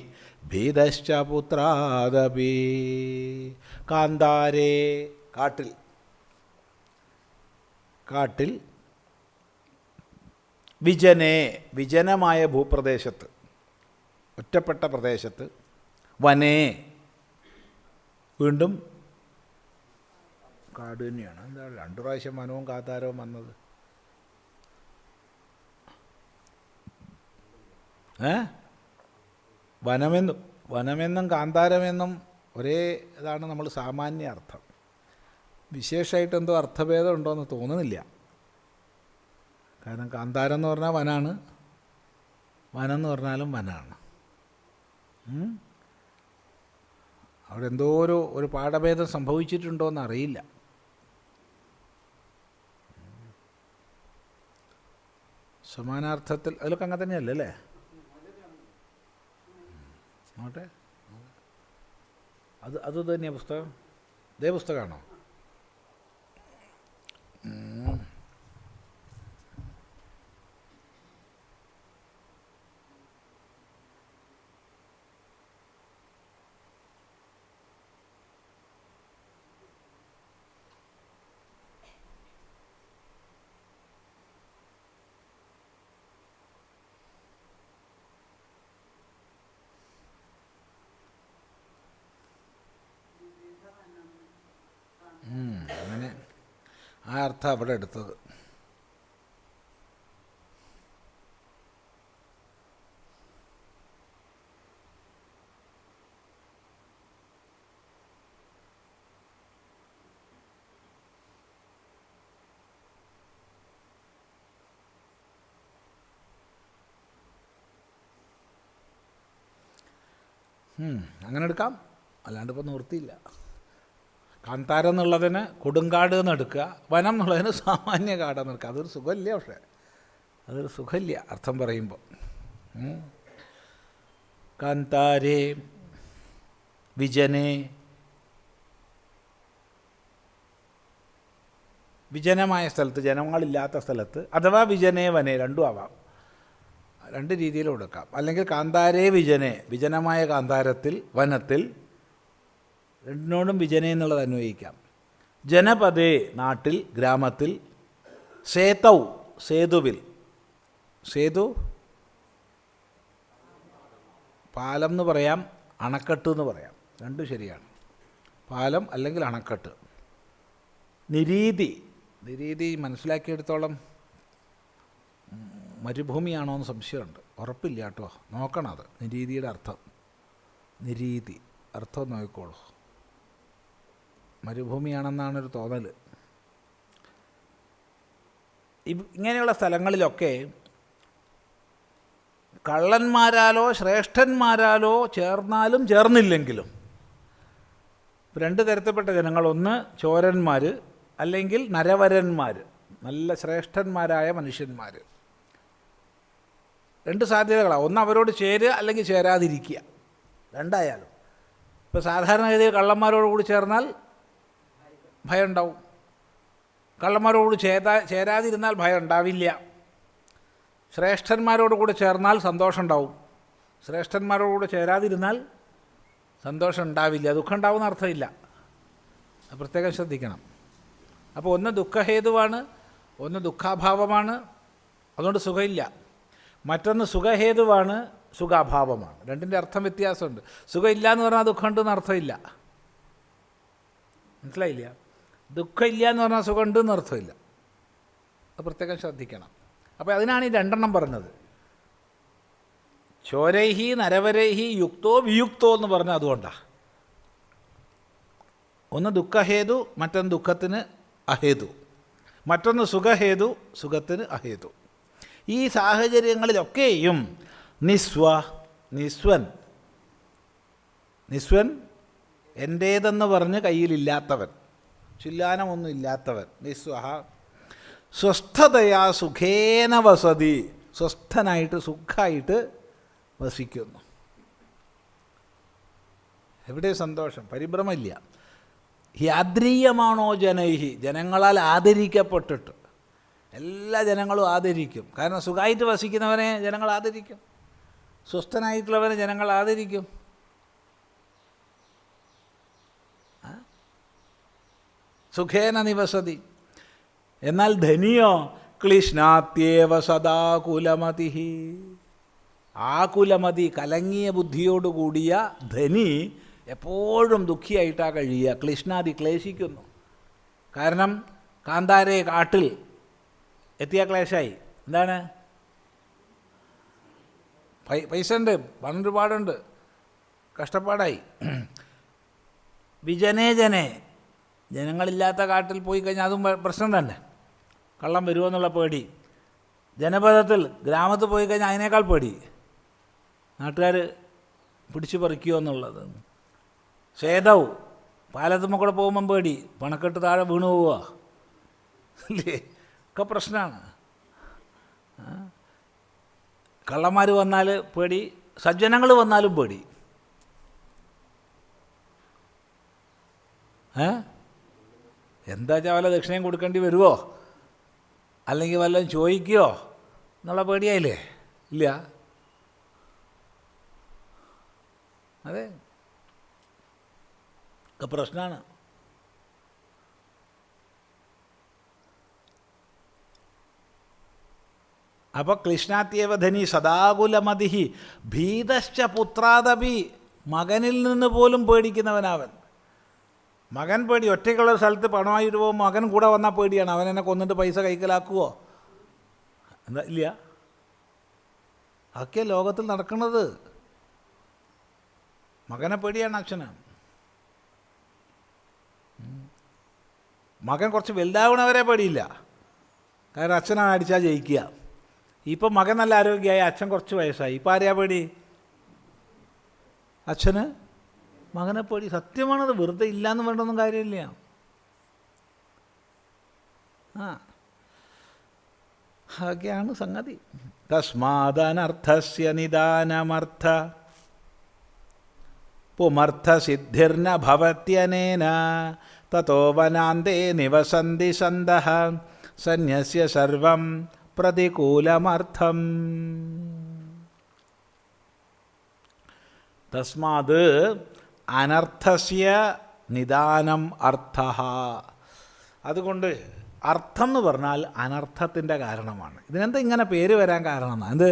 ഭീതശ്ച പുത്രാദപി. കാന്താരേ, കാട്ടിൽ വിജനേ, വിജനമായ ഭൂപ്രദേശത്ത്, ഒറ്റപ്പെട്ട പ്രദേശത്ത്, വനേ, വീണ്ടും കാട് തന്നെയാണ്. എന്താ 2 പ്രാവശ്യം വനവും കാന്താരവും വന്നത്? വനമെന്നും കാന്താരമെന്നും ഒരേ ഇതാണ് നമ്മൾ സാമാന്യ അർത്ഥം. വിശേഷമായിട്ട് എന്തോ അർത്ഥഭേദം ഉണ്ടോയെന്ന് തോന്നുന്നില്ല. കാരണം കാന്താരം എന്ന് പറഞ്ഞാൽ വനാണ്, വനം എന്ന് പറഞ്ഞാലും വനാണ്. അവിടെ എന്തോ ഒരു പാഠഭേദം സംഭവിച്ചിട്ടുണ്ടോയെന്ന് അറിയില്ല. സമാനാർത്ഥത്തിൽ അതിലൊക്കെ അങ്ങനെ തന്നെയല്ലേ അല്ലേ? നോട്ടെ, അത് തന്നെയാണ് പുസ്തകം. ഇതേ പുസ്തകമാണോ? അങ്ങനെ ആ അർത്ഥം അവിടെ എടുത്തത്. അങ്ങനെ എടുക്കാം, അല്ലാണ്ട് ഇപ്പോൾ നിവൃത്തിയില്ല. കാന്താരം എന്നുള്ളതിന് കൊടുങ്കാട് എന്ന് എടുക്കുക, വനം എന്നുള്ളതിന് സാമാന്യ കാടെന്ന് എടുക്കുക. അതൊരു സുഖമില്ല. പക്ഷേ അതൊരു സുഖമില്ല അർത്ഥം പറയുമ്പോൾ. കാന്താരേ വിജനേ, വിജനമായ സ്ഥലത്ത്, ജനങ്ങളില്ലാത്ത സ്ഥലത്ത്, അഥവാ വിജനേ വനേ, രണ്ടും ആവാം. രണ്ട് രീതിയിലും എടുക്കാം. അല്ലെങ്കിൽ കാന്താരേ വിജനെ, വിജനമായ കാന്താരത്തിൽ, വനത്തിൽ, രണ്ടിനോടും വിജനെ എന്നുള്ളത് അന്വയിക്കാം. ജനപദേ, നാട്ടിൽ, ഗ്രാമത്തിൽ. സേതൗ, സേതുവിൽ. സേതു പാലം എന്ന് പറയാം, അണക്കെട്ട് എന്ന് പറയാം, രണ്ടും ശരിയാണ്. പാലം അല്ലെങ്കിൽ അണക്കെട്ട്. നിരീതി, നിരീതി മനസ്സിലാക്കിയെടുത്തോളം മരുഭൂമിയാണോ എന്ന് സംശയമുണ്ട്, ഉറപ്പില്ല കേട്ടോ, നോക്കണം അത്. നിരീതിയുടെ അർത്ഥം, നിരീതി അർത്ഥം നോക്കിക്കോളൂ. മരുഭൂമിയാണെന്നാണൊരു തോന്നൽ. ഇങ്ങനെയുള്ള സ്ഥലങ്ങളിലൊക്കെ കള്ളന്മാരാലോ ശ്രേഷ്ഠന്മാരാലോ ചേർന്നാലും ചേർന്നില്ലെങ്കിലും രണ്ട് തരത്തിൽപ്പെട്ട ജനങ്ങൾ, ഒന്ന് ചോരന്മാർ അല്ലെങ്കിൽ നരവരന്മാർ, നല്ല ശ്രേഷ്ഠന്മാരായ മനുഷ്യന്മാർ. രണ്ട് സാധ്യതകളാണ്. ഒന്ന് അവരോട് ചേരുക അല്ലെങ്കിൽ ചേരാതിരിക്കുക, രണ്ടായാലും. ഇപ്പോൾ സാധാരണഗതിയിൽ കള്ളന്മാരോട് കൂടി ചേർന്നാൽ ഭയം ഉണ്ടാവും, കള്ളന്മാരോട് ചേരാതിരുന്നാൽ ഭയം ഉണ്ടാവില്ല. ശ്രേഷ്ഠന്മാരോട് കൂടെ ചേർന്നാൽ സന്തോഷം ഉണ്ടാവും, ശ്രേഷ്ഠന്മാരോട് കൂടെ ചേരാതിരുന്നാൽ സന്തോഷം ഉണ്ടാവില്ല, ദുഃഖം ഉണ്ടാവുന്ന അർത്ഥമില്ല. അത് പ്രത്യേകം ശ്രദ്ധിക്കണം. അപ്പോൾ ഒന്ന് ദുഃഖഹേതുവാണ്, ഒന്ന് ദുഃഖാഭാവമാണ്, അതുകൊണ്ട് സുഖമില്ല. മറ്റൊന്ന് സുഖഹേതുവാണ്, സുഖാഭാവമാണ്. രണ്ടിൻ്റെ അർത്ഥം വ്യത്യാസമുണ്ട്. സുഖമില്ല എന്ന് പറഞ്ഞാൽ ദുഃഖമുണ്ടെന്ന് അർത്ഥമില്ല, മനസ്സിലായില്ല? ദുഃഖമില്ല എന്ന് പറഞ്ഞാൽ സുഖമുണ്ടെന്ന് അർത്ഥമില്ല, അത് പ്രത്യേകം ശ്രദ്ധിക്കണം. അപ്പോൾ അതിനാണ് ഈ രണ്ടെണ്ണം പറഞ്ഞത്. ചോരൈഹി നരവരൈഹി യുക്തോ വിയുക്തോ എന്ന് പറഞ്ഞാൽ അതുകൊണ്ടാണ്. ഒന്ന് ദുഃഖഹേതു, മറ്റൊന്ന് ദുഃഖത്തിന് അഹേതു, മറ്റൊന്ന് സുഖഹേതു, സുഖത്തിന് അഹേതു. ഈ സാഹചര്യങ്ങളിലൊക്കെയും നിസ്വൻ എൻ്റേതെന്ന് പറഞ്ഞ് കയ്യിലില്ലാത്തവൻ, ചില്ലാനമൊന്നും ഇല്ലാത്തവൻ, നിസ്വഹ സ്വസ്ഥതയാ സുഖേന വസതി, സ്വസ്ഥനായിട്ട് സുഖമായിട്ട് വസിക്കുന്നു. എവിടെ സന്തോഷം, പരിഭ്രമമില്ല. യാദ്രീയമാണോ ജനൈഹി, ജനങ്ങളാൽ ആദരിക്കപ്പെട്ടിട്ട്. എല്ലാ ജനങ്ങളും ആദരിക്കും, കാരണം സുഖമായിട്ട് വസിക്കുന്നവനെ ജനങ്ങൾ ആദരിക്കും, സ്വസ്ഥനായിട്ടുള്ളവനെ ജനങ്ങൾ ആദരിക്കും. സുഖേന നിവസതി. എന്നാൽ ധനിയോ ക്ലിശ്നാത്യേവ സദാ കുലമതി. ആകുലമതി, കലങ്ങിയ ബുദ്ധിയോടുകൂടിയ ധനി എപ്പോഴും ദുഃഖിയായിട്ടാണ് കഴിയുക. ക്ലിശ്നാതി, ക്ലേശിക്കുന്നു. കാരണം കാന്താരെ കാട്ടിൽ എത്തിയ ക്ലേശമായി. എന്താണ്? പൈസ ഉണ്ട്, പണം ഒരുപാടുണ്ട്, കഷ്ടപ്പാടായി. വിജനേ ജനേ, ജനങ്ങളില്ലാത്ത കാട്ടിൽ പോയി കഴിഞ്ഞാൽ അതും പ്രശ്നം തന്നെ, കള്ളം വരുമോ എന്നുള്ള പേടി. ജനപദത്തിൽ, ഗ്രാമത്തിൽ പോയി കഴിഞ്ഞാൽ അതിനേക്കാൾ പേടി, നാട്ടുകാർ പിടിച്ചു പറിക്കുമോ എന്നുള്ളത്. സേതവ്, പാലത്തുമ്മ കൂടെ പോകുമ്പം പേടി, പണക്കെട്ട് താഴെ വീണു പോവുക അല്ലേ, ഒക്കെ പ്രശ്നമാണ്. കള്ളന്മാർ വന്നാൽ പേടി, സജ്ജനങ്ങൾ വന്നാലും പേടി. എന്താ വെച്ചാൽ വല്ല ദക്ഷിണയും കൊടുക്കേണ്ടി വരുമോ, അല്ലെങ്കിൽ വല്ലതും ചോദിക്കുകയോ എന്നുള്ള പേടിയായില്ലേ? ഇല്ല, അതെ, ഒക്കെ പ്രശ്നമാണ്. അപ്പോൾ ക്ലിശ്നാത്യേവധനി സദാകുലമതി ഭീതശ്ച പുത്രാദപി, മകനിൽ നിന്ന് പോലും പേടിക്കുന്നവനവൻ. മകൻ പേടി, ഒറ്റയ്ക്കുള്ള സ്ഥലത്ത് പണമായി പോകുമ്പോൾ മകൻ കൂടെ വന്നാൽ പേടിയാണ്, അവൻ എന്നെ കൊന്നിട്ട് പൈസ കൈക്കലാക്കുമോ എന്താ, ഇല്ല. അതൊക്കെ ലോകത്തിൽ നടക്കുന്നത്. മകനെ പേടിയാണ് അച്ഛന്. മകൻ കുറച്ച് വലുതാവണവരെ പേടിയില്ല, കാരണം അച്ഛനാണ് അടിച്ചാൽ ജയിക്കുക. ഇപ്പം മകൻ നല്ല ആരോഗ്യമായി, അച്ഛൻ കുറച്ച് വയസ്സായി, ഇപ്പം ആരെയാ പേടി? അച്ഛന് മകനെ പേടി. സത്യമാണത്, വെറുതെ ഇല്ലയെന്ന് വേണ്ടൊന്നും കാര്യമില്ല. അതൊക്കെയാണ് സംഗതി. തസ്മാദനർത്ഥസ്യ നിദാനമർത്ഥ പുമർത്ഥസിദ്ധിർന ഭവത്യനേന തതോ വനാന്തേ നിവസന്തി സന്തഃ സന്യസ്യ സർവം പ്രതികൂലമർത്ഥം. തസ്മാത് അനർത്ഥസ്യ നിദാനം അർത്ഥഃ. അതുകൊണ്ട് അർത്ഥം എന്ന് പറഞ്ഞാൽ അനർത്ഥത്തിൻ്റെ കാരണമാണ്. ഇതിനെന്താ ഇങ്ങനെ പേര് വരാൻ കാരണം എന്നാ? എന്ത്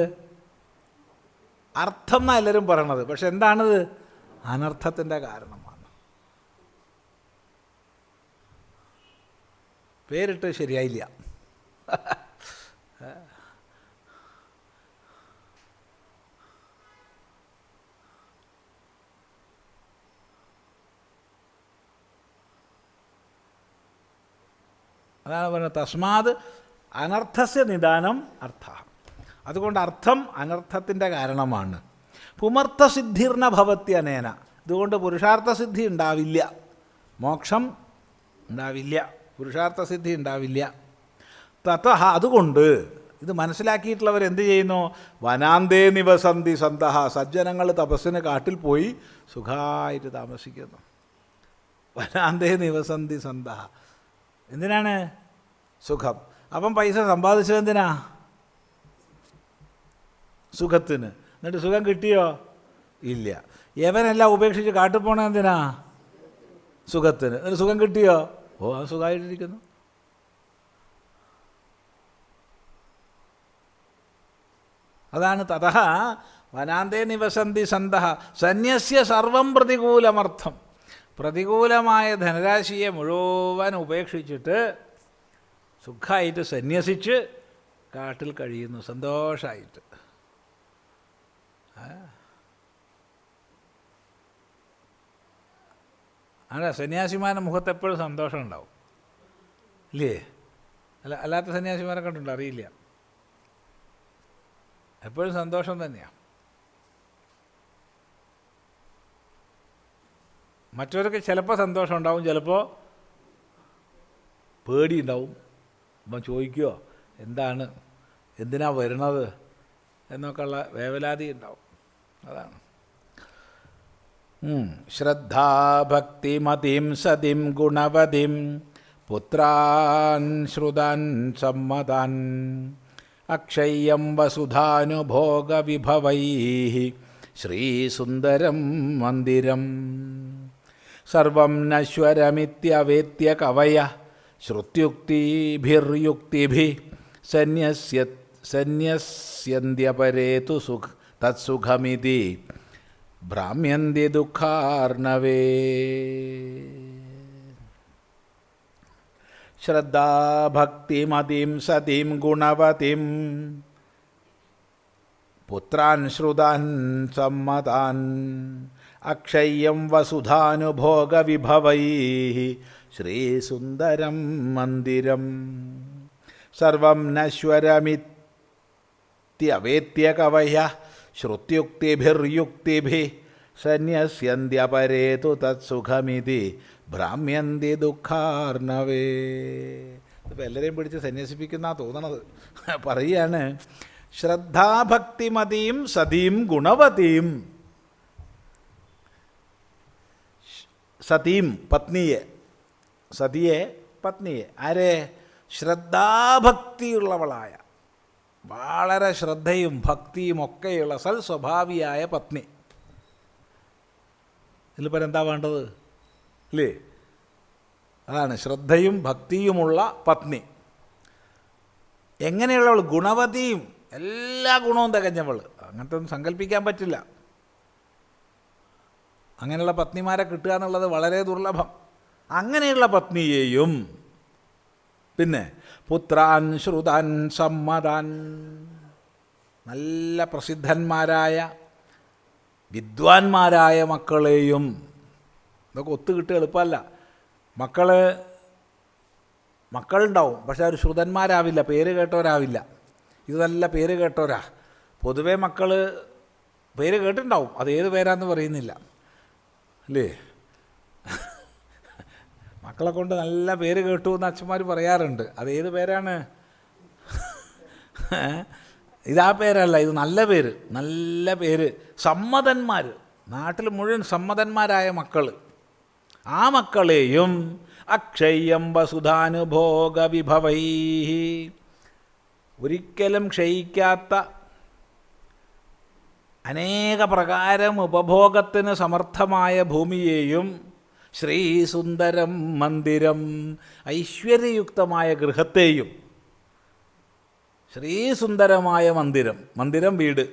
അർത്ഥം എന്നാണ് എല്ലാവരും പറയണത്, പക്ഷെ എന്താണിത്? അനർത്ഥത്തിൻ്റെ കാരണമാണ്. പേരിട്ട് ശരിയായില്ല. അതാണ് പറയുന്നത് തസ്മാത് അനർത്ഥസ്യ നിദാനം അർത്ഥ. അതുകൊണ്ട് അർത്ഥം അനർത്ഥത്തിൻ്റെ കാരണമാണ്. പുമർത്ഥസിദ്ധിർന ഭവത്തി അനേന. ഇതുകൊണ്ട് പുരുഷാർത്ഥസിദ്ധി ഉണ്ടാവില്ല, മോക്ഷം ഉണ്ടാവില്ല, പുരുഷാർത്ഥസിദ്ധി ഉണ്ടാവില്ല. തതഃ അതുകൊണ്ട് ഇത് മനസ്സിലാക്കിയിട്ടുള്ളവർ എന്ത് ചെയ്യുന്നു? വനാന്തേ നിവസന്തി സന്തഃ. സജ്ജനങ്ങൾ തപസ്സിന് കാട്ടിൽ പോയി സുഖമായിട്ട് താമസിക്കുന്നു. വനാന്തേ നിവസന്തി സന്തഃ. എന്തിനാണ്? സുഖം. അപ്പം പൈസ സമ്പാദിച്ചത് എന്തിനാ? സുഖത്തിന്. എന്നിട്ട് സുഖം കിട്ടിയോ? ഇല്ല. യവനെല്ലാം ഉപേക്ഷിച്ച് കാട്ടിൽ പോണത് എന്തിനാ? സുഖത്തിന്. എന്നിട്ട് സുഖം കിട്ടിയോ? ഓ, അത് സുഖമായിട്ടിരിക്കുന്നു. അതാണ് തതഃ വനാന്തേ നിവസന്തി സന്തഃ സന്യസ്യ സർവം പ്രതികൂലമർത്ഥം. പ്രതികൂലമായ ധനരാശിയെ മുഴുവൻ ഉപേക്ഷിച്ചിട്ട് സുഖമായിട്ട് സന്യസിച്ച് കാട്ടിൽ കഴിയുന്നു സന്തോഷമായിട്ട്. അങ്ങനെ സന്യാസിമാരുടെ മുഖത്ത് എപ്പോഴും സന്തോഷം ഉണ്ടാവും ഇല്ലേ? അല്ലാത്ത സന്യാസിമാരെ കണ്ടുണ്ടോ? അറിയില്ല. എപ്പോഴും സന്തോഷം തന്നെയാണ്. മറ്റവർക്ക് ചിലപ്പോൾ സന്തോഷം ഉണ്ടാവും, ചിലപ്പോൾ പേടിയുണ്ടാവും. അപ്പം ചോദിക്കുമോ എന്താണ്, എന്തിനാ വരുന്നത് എന്നൊക്കെയുള്ള വേവലാതി ഉണ്ടാവും. അതാണ് ശ്രദ്ധാഭക്തിമതിം സതിം ഗുണവതിം പുത്രാൻ ശ്രുതാൻ സമ്മതാൻ അക്ഷയ്യം വസുധാനുഭോഗവിഭവൈഃ ശ്രീസുന്ദരം മന്ദിരം സർവം നശ്വരമിത്യവേത്യ കവയഃ ശ്രുത്യുക്തിഭിർയുക്തിഭിഃ സന്യസ്യന്ത്യപരേ തു തത്സുഖമിതി ഭ്രാമ്യന്തി ദുഃഖാർണവേ. ശ്രദ്ധാഭക്തിമതിം സതിം ഗുണവതിം പുത്രാൻ ശ്രുതാൻ സമ്മതാൻ അക്ഷയ്യം വസുധാനുഭോഗവിഭവൈഃ ശ്രീസുന്ദരം മന്ദിരം സർവം നശ്വരമിത്യവേത്യ കവയഃ ശ്രുത്യുക്തിഭിർയുക്തിഭിഃ സന്യസ്യന്ത്യപരേ തു തത്സുഖമിതി ഭ്രാമ്യന്തി ദുഃഖാർണവേ. ഇതിപ്പോൾ എല്ലാവരെയും പിടിച്ച് സന്യസിപ്പിക്കുന്ന തോന്നണത്. പറയുകയാണ് ശ്രദ്ധാഭക്തിമതിയും സതീം ഗുണവതീം. സതീം പത്നിയെ, സതിയെ പത്നിയെ. ആരെ? ശ്രദ്ധാഭക്തിയുള്ളവളായ, വളരെ ശ്രദ്ധയും ഭക്തിയും ഒക്കെയുള്ള സൽസ്വഭാവിയായ പത്നി. ഇതിലിപ്പോൾ എന്താ വേണ്ടത് അല്ലേ? അതാണ് ശ്രദ്ധയും ഭക്തിയുമുള്ള പത്നി. എങ്ങനെയുള്ളവൾ? ഗുണവതിയും, എല്ലാ ഗുണവും തികഞ്ഞവൾ. അങ്ങനത്തെ ഒന്നും സങ്കല്പിക്കാൻ പറ്റില്ല. അങ്ങനെയുള്ള പത്നിമാരെ കിട്ടുക എന്നുള്ളത് വളരെ ദുർലഭം. അങ്ങനെയുള്ള പത്നിയെയും പിന്നെ പുത്രാൻ ശ്രുതാൻ സമ്മതാൻ, നല്ല പ്രസിദ്ധന്മാരായ വിദ്വാൻമാരായ മക്കളെയും. ഇതൊക്കെ ഒത്തുകിട്ടുക എളുപ്പമല്ല. മക്കളുണ്ടാവും, പക്ഷെ അവർ ശ്രുതന്മാരാവില്ല, പേര് കേട്ടവരാവില്ല. ഇത് നല്ല പേര് കേട്ടവരാ. പൊതുവേ മക്കൾ പേര് കേട്ടിട്ടുണ്ടാവും, അത് ഏത് പേരാന്ന് പറയുന്നില്ല അല്ലേ? മക്കളെ കൊണ്ട് നല്ല പേര് കേട്ടു എന്ന് അച്ഛന്മാർ പറയാറുണ്ട്. അതേത് പേരാണ്? ഇതാ പേരല്ല, ഇത് നല്ല പേര്, നല്ല പേര്. സമ്മതന്മാർ, നാട്ടിൽ മുഴുവൻ സമ്മതന്മാരായ മക്കൾ. ആ മക്കളെയും അക്ഷയ്യം വസുധാനുഭോഗ വിഭവൈഃ, ഒരിക്കലും ക്ഷയിക്കാത്ത അനേക പ്രകാരം ഉപഭോഗത്തിന് സമർത്ഥമായ ഭൂമിയെയും ശ്രീസുന്ദരം മന്ദിരം, ഐശ്വര്യയുക്തമായ ഗൃഹത്തെയും, ശ്രീസുന്ദരമായ മന്ദിരം, മന്ദിരം വീട്,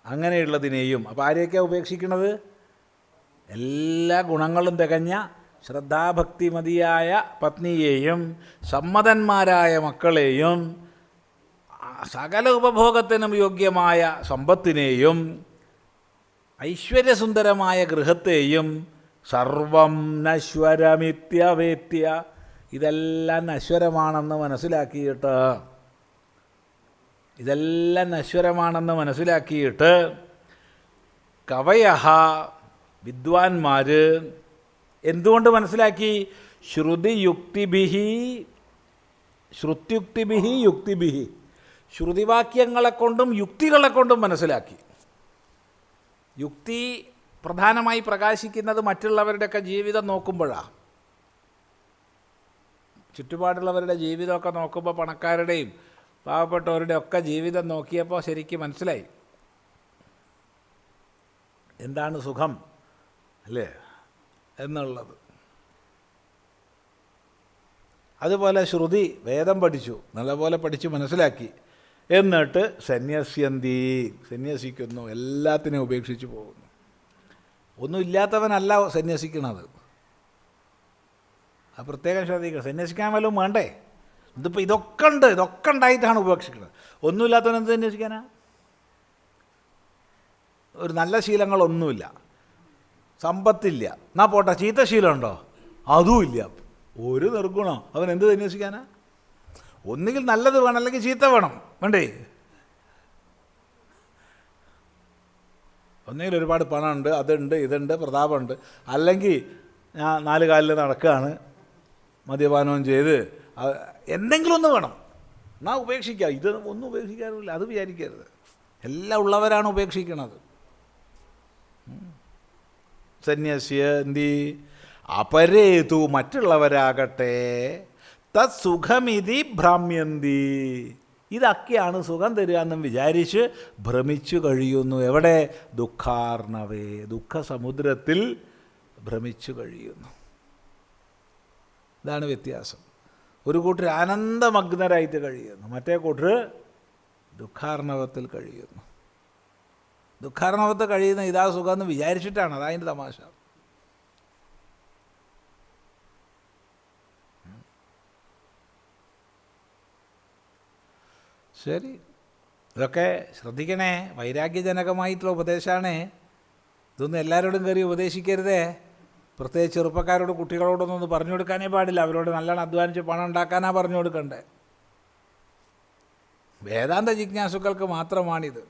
അങ്ങനെയുള്ളതിനെയും. അപ്പോൾ ആരെയൊക്കെയാണ് ഉപേക്ഷിക്കുന്നത്? എല്ലാ ഗുണങ്ങളും തികഞ്ഞ ശ്രദ്ധാഭക്തിമതിയായ പത്നിയെയും സമ്മതന്മാരായ മക്കളെയും സകല ഉപഭോഗത്തിനും യോഗ്യമായ സമ്പത്തിനെയും ഐശ്വര്യസുന്ദരമായ ഗൃഹത്തെയും സർവം നശ്വരമിത്യവേത്യ, ഇതെല്ലാം നശ്വരമാണെന്ന് മനസ്സിലാക്കിയിട്ട്, ഇതെല്ലാം നശ്വരമാണെന്ന് മനസ്സിലാക്കിയിട്ട് കവയഃ, വിദ്വാൻമാർ എന്തുകൊണ്ട് മനസ്സിലാക്കി? ശ്രുതിയുക്തിഭിഹി, ശ്രുത്യുക്തിഭിഹി യുക്തിഭിഹി, ശ്രുതിവാക്യങ്ങളെ കൊണ്ടും യുക്തികളെ കൊണ്ടും മനസ്സിലാക്കി. യുക്തി പ്രധാനമായി പ്രകാശിക്കുന്നത് മറ്റുള്ളവരുടെയൊക്കെ ജീവിതം നോക്കുമ്പോഴാണ്. ചുറ്റുപാടുള്ളവരുടെ ജീവിതമൊക്കെ നോക്കുമ്പോൾ പണക്കാരുടെയും പാവപ്പെട്ടവരുടെ ഒക്കെ ജീവിതം നോക്കിയപ്പോൾ ശരിക്കും മനസ്സിലായി എന്താണ് സുഖം അല്ലേ എന്നുള്ളത്. അതുപോലെ ശ്രുതി, വേദം പഠിച്ചു, നല്ലപോലെ പഠിച്ച് മനസ്സിലാക്കി, എന്നിട്ട് സന്യസ്യന്തി, സന്യസിക്കുന്നു, എല്ലാത്തിനെയും ഉപേക്ഷിച്ച് പോകുന്നു. ഒന്നുമില്ലാത്തവനല്ല സന്യസിക്കണത്, അത് പ്രത്യേകം ശ്രദ്ധിക്കണം. സന്യസിക്കാൻ വല്ലതും വേണ്ടേ? ഇതിപ്പോൾ ഇതൊക്കെ ഉണ്ട്, ഇതൊക്കെ ഉണ്ടായിട്ടാണ് ഉപേക്ഷിക്കുന്നത്. ഒന്നുമില്ലാത്തവൻ എന്ത് സന്യസിക്കാനാ? ഒരു നല്ല ശീലങ്ങളൊന്നുമില്ല, സമ്പത്തില്ല, എന്നാ പോട്ടെ, ചീത്ത ശീലമുണ്ടോ? അതുമില്ല, ഒരു നിർഗുണം, അവൻ എന്ത് സന്യസിക്കാനാ? ഒന്നുകിൽ നല്ലത് വേണം, അല്ലെങ്കിൽ ചീത്ത വേണം, വേണ്ടേ? ഒന്നുകിൽ ഒരുപാട് പണമുണ്ട്, അതുണ്ട്, ഇതുണ്ട്, പ്രതാപമുണ്ട്, അല്ലെങ്കിൽ ഞാൻ 4 കാലിൽ നടക്കുകയാണ്, മദ്യപാനവും ചെയ്ത്, എന്തെങ്കിലും ഒന്ന് വേണം, എന്നാൽ ഉപേക്ഷിക്കുക. ഇത് ഒന്നും ഉപേക്ഷിക്കാറില്ല, അത് വിചാരിക്കരുത്. എല്ലാം ഉള്ളവരാണ് ഉപേക്ഷിക്കുന്നത്. സന്യസ്യന്തി അപരേതു, മറ്റുള്ളവരാകട്ടെ തത്സുഖമിതി ഭ്രാമ്യന്തി, ഇതൊക്കെയാണ് സുഖം തരിക എന്നും വിചാരിച്ച് ഭ്രമിച്ചു കഴിയുന്നു. എവിടെ? ദുഃഖാർണവേ, ദുഃഖസമുദ്രത്തിൽ ഭ്രമിച്ചു കഴിയുന്നു. ഇതാണ് വ്യത്യാസം. ഒരു കൂട്ടർ ആനന്ദമഗ്നരായിട്ട് കഴിയുന്നു, മറ്റേ കൂട്ടർ ദുഃഖാർണവത്തിൽ കഴിയുന്നു. ദുഃഖാർണവത്തിൽ കഴിയുന്ന ഇതാ സുഖം എന്ന് വിചാരിച്ചിട്ടാണ്, അതതിൻ്റെ തമാശ. ശരി, ഇതൊക്കെ ശ്രദ്ധിക്കണേ, വൈരാഗ്യജനകമായിട്ടുള്ള ഉപദേശമാണ്. ഇതൊന്നും എല്ലാവരോടും കയറി ഉപദേശിക്കരുതേ. പ്രത്യേകിച്ച് ചെറുപ്പക്കാരോട്, കുട്ടികളോടൊന്നും ഒന്ന് പറഞ്ഞു കൊടുക്കാനേ പാടില്ല. അവരോട് നല്ലോണം അധ്വാനിച്ച് പണം ഉണ്ടാക്കാനാണ് പറഞ്ഞു കൊടുക്കണ്ടേ. വേദാന്ത ജിജ്ഞാസുക്കൾക്ക് മാത്രമാണിത്.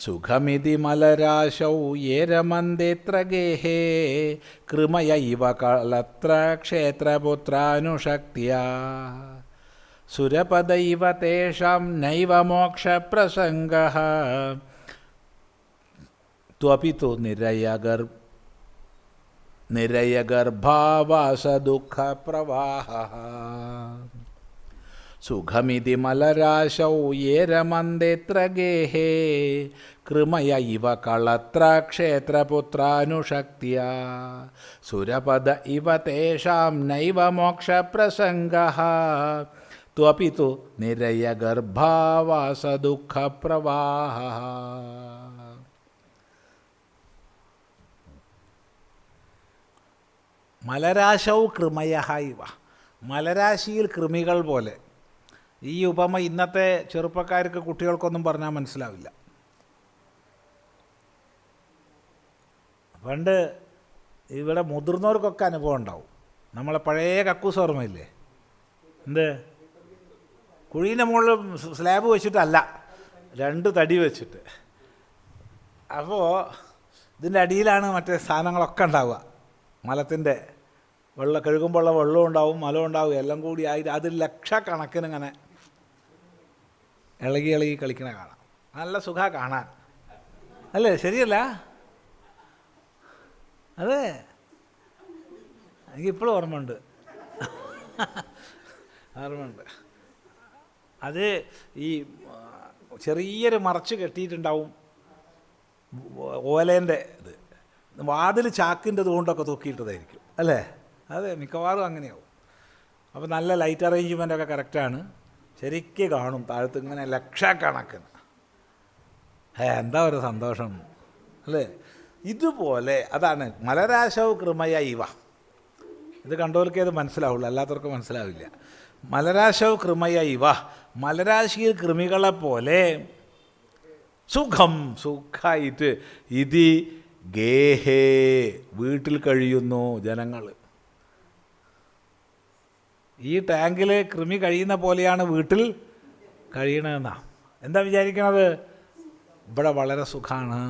സുഖമിതി മലരാശൗ യേരമന്ദേത്ര ഗേഹേ കൃമയ ഇവ കളത്ര ക്ഷേത്രപുത്രാനുഷക്തിയാ സുരപദൈവ തേഷാം നൈവ മോക്ഷപ്രസംഗഃ ത്വപി തു നിരയഗർഭാവാസദുഃഖപ്രവാഹഃ. സുഖമിതി മലരാശൗ യേരമന്ദേത്ര ഗേഹേ കൃമയ ഇവ കളത്ര ക്ഷേത്രപുത്രാനുഷക്തിയാ സുരപദ ഇവ തേഷാം നൈവ മോക്ഷപ്രസംഗഃ ത്വപി തു നിരയഗർഭാവാസദുഃഖപ്രവാഹഃ. മലരാശൗ കൃമയഃ ഇവ, മലരാശിയിൽ കൃമികൾ പോലെ. ഈ ഉപമ ഇന്നത്തെ ചെറുപ്പക്കാർക്ക്, കുട്ടികൾക്കൊന്നും പറഞ്ഞാൽ മനസ്സിലാവില്ല. പണ്ട് ഇവിടെ മുതിർന്നവർക്കൊക്കെ അനുഭവം ഉണ്ടാവും. നമ്മളെ പഴയ കക്കൂസ് ഓർമ്മയില്ലേ? എന്ത്, കുഴീൻ്റെ മുകളിൽ സ്ലാബ് വെച്ചിട്ടല്ല, 2 തടി വെച്ചിട്ട്. അപ്പോൾ ഇതിൻ്റെ അടിയിലാണ് മറ്റേ സാധനങ്ങളൊക്കെ ഉണ്ടാവുക. മലത്തിൻ്റെ കഴുകുമ്പോഴുള്ള വെള്ളവും ഉണ്ടാവും, മലവും ഉണ്ടാവും, എല്ലാം കൂടി ആയിട്ട് അത് ലക്ഷക്കണക്കിന് ഇങ്ങനെ ഇളകി കളിക്കണ കാണാം. നല്ല സുഖമാണ് കാണാൻ, അല്ലേ? ശരിയല്ല? അതെ, എനിക്കിപ്പോഴും ഓർമ്മയുണ്ട്. ഓർമ്മയുണ്ട്. അത് ഈ ചെറിയൊരു മറച്ച് കെട്ടിയിട്ടുണ്ടാവും, ഓലേൻ്റെ ഇത്, വാതിൽ ചാക്കിൻ്റെ ഇതുകൊണ്ടൊക്കെ തൂക്കിയിട്ടതായിരിക്കും അല്ലേ? അതെ, മിക്കവാറും അങ്ങനെയാവും. അപ്പോൾ നല്ല ലൈറ്റ് അറേഞ്ച്മെൻ്റൊക്കെ കറക്റ്റാണ്, ശരിക്കും കാണും താഴത്ത് ഇങ്ങനെ ലക്ഷക്കണക്കിന്. എന്താ ഒരു സന്തോഷം അല്ലേ? ഇതുപോലെ അതാണ് മലരാശവ് കൃമയ ഇവ. ഇത് കണ്ടവർക്കേ അത് മനസ്സിലാവുള്ളൂ, അല്ലാത്തവർക്ക് മനസ്സിലാവില്ല. മലരാശവ് കൃമയ ഇവ, മലരാശിയിൽ കൃമികളെപ്പോലെ സുഖം, സുഖമായിട്ട് ഇതി ഗേഹേ, വീട്ടിൽ കഴിയുന്നു ജനങ്ങൾ. ഈ ടാങ്കിൽ കൃമി കഴിയുന്ന പോലെയാണ് വീട്ടിൽ കഴിയണമെന്നാ. എന്താ വിചാരിക്കണത്? ഇവിടെ വളരെ സുഖമാണ്.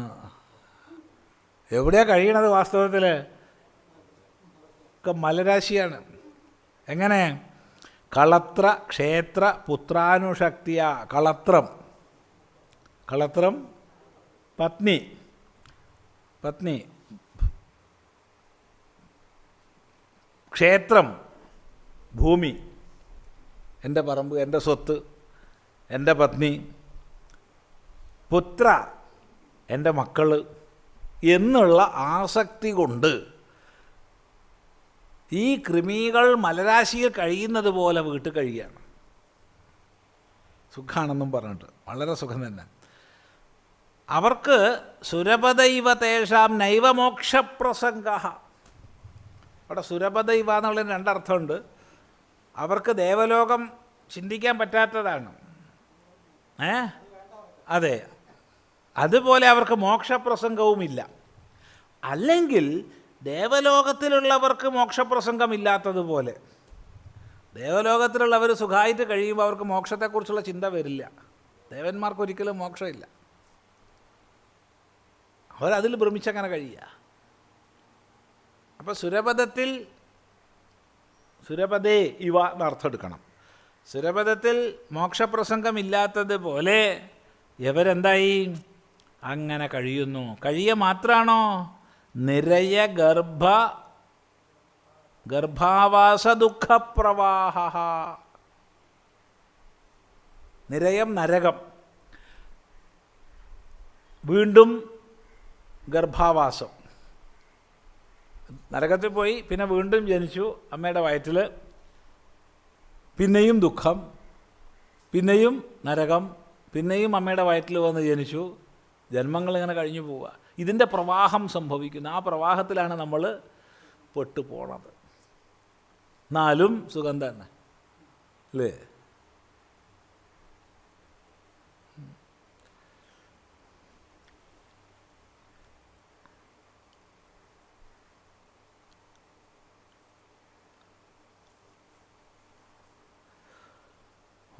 എവിടെയാണ് കഴിയണത് വാസ്തവത്തിൽ? ഒക്കെ മലരാശിയാണ്. എങ്ങനെ? കളത്ര ക്ഷേത്ര പുത്രാനുശക്തിയ. കളത്രം, കളത്രം പത്നി, പത്നി. ക്ഷേത്രം ഭൂമി, എൻ്റെ പറമ്പ്, എൻ്റെ സ്വത്ത്, എൻ്റെ പത്നി. പുത്ര, എൻ്റെ മക്കൾ എന്നുള്ള ആസക്തി കൊണ്ട് ഈ കൃമികൾ മലരാശിയിൽ കഴിയുന്നത് പോലെ വീട്ടിൽ കഴിയുകയാണ്. സുഖാണെന്നും പറഞ്ഞിട്ട് വളരെ സുഖം തന്നെ. അവർക്ക് സുരപദൈവ തേഷാം നൈവമോക്ഷപ്രസംഗ. അവിടെ സുരപദൈവ എന്നുള്ളതിന് രണ്ടർത്ഥമുണ്ട്. അവർക്ക് ദേവലോകം ചിന്തിക്കാൻ പറ്റാത്തതാണ്. അതെ, അതുപോലെ അവർക്ക് മോക്ഷപ്രസംഗവുമില്ല. അല്ലെങ്കിൽ ദേവലോകത്തിലുള്ളവർക്ക് മോക്ഷപ്രസംഗമില്ലാത്തതുപോലെ ദേവലോകത്തിലുള്ളവർ സുഖമായിട്ട് കഴിയുമ്പോൾ അവർക്ക് മോക്ഷത്തെക്കുറിച്ചുള്ള ചിന്ത വരില്ല. ദേവന്മാർക്ക് ഒരിക്കലും മോക്ഷമില്ല. അവരതിൽ ഭ്രമിച്ചങ്ങനെ കഴിയുക. അപ്പോൾ സുരപദത്തിൽ, സുരപദേ ഇവ എന്നർത്ഥം എടുക്കണം. സുരപദത്തിൽ മോക്ഷപ്രസംഗമില്ലാത്തതുപോലെ ഇവരെന്തായി? അങ്ങനെ കഴിയുന്നു. കഴിയുക മാത്രമാണോ? നിരയ ഗർഭാവാസ ദുഃഖപ്രവാഹ. നിരയം നരകം, വീണ്ടും ഗർഭാവാസം. നരകത്തിൽ പോയി പിന്നെ വീണ്ടും ജനിച്ചു അമ്മയുടെ വയറ്റിൽ, പിന്നെയും ദുഃഖം, പിന്നെയും നരകം, പിന്നെയും അമ്മയുടെ വയറ്റിൽ വന്ന് ജനിച്ചു. ജന്മങ്ങളിങ്ങനെ കഴിഞ്ഞു പോവുക. ഇതിൻ്റെ പ്രവാഹം സംഭവിക്കുന്നു. ആ പ്രവാഹത്തിലാണ് നമ്മൾ പെട്ടുപോണത്. എന്നാലും സുഖം തന്നെ അല്ലേ?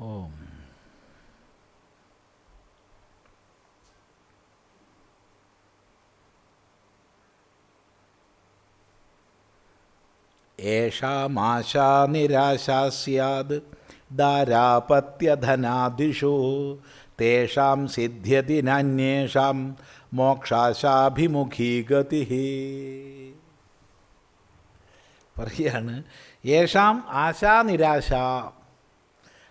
ഓം ഏഷാമാശാ നിരാശാ സ്യാദ് ദാരാപത്യധനാദിഷു തേഷാം സിദ്ധ്യതി നാന്യേഷാം മോക്ഷാശാഭിമുഖീ ഗതി. പറയാണ് യേഷാം ആശാ നിരാശ.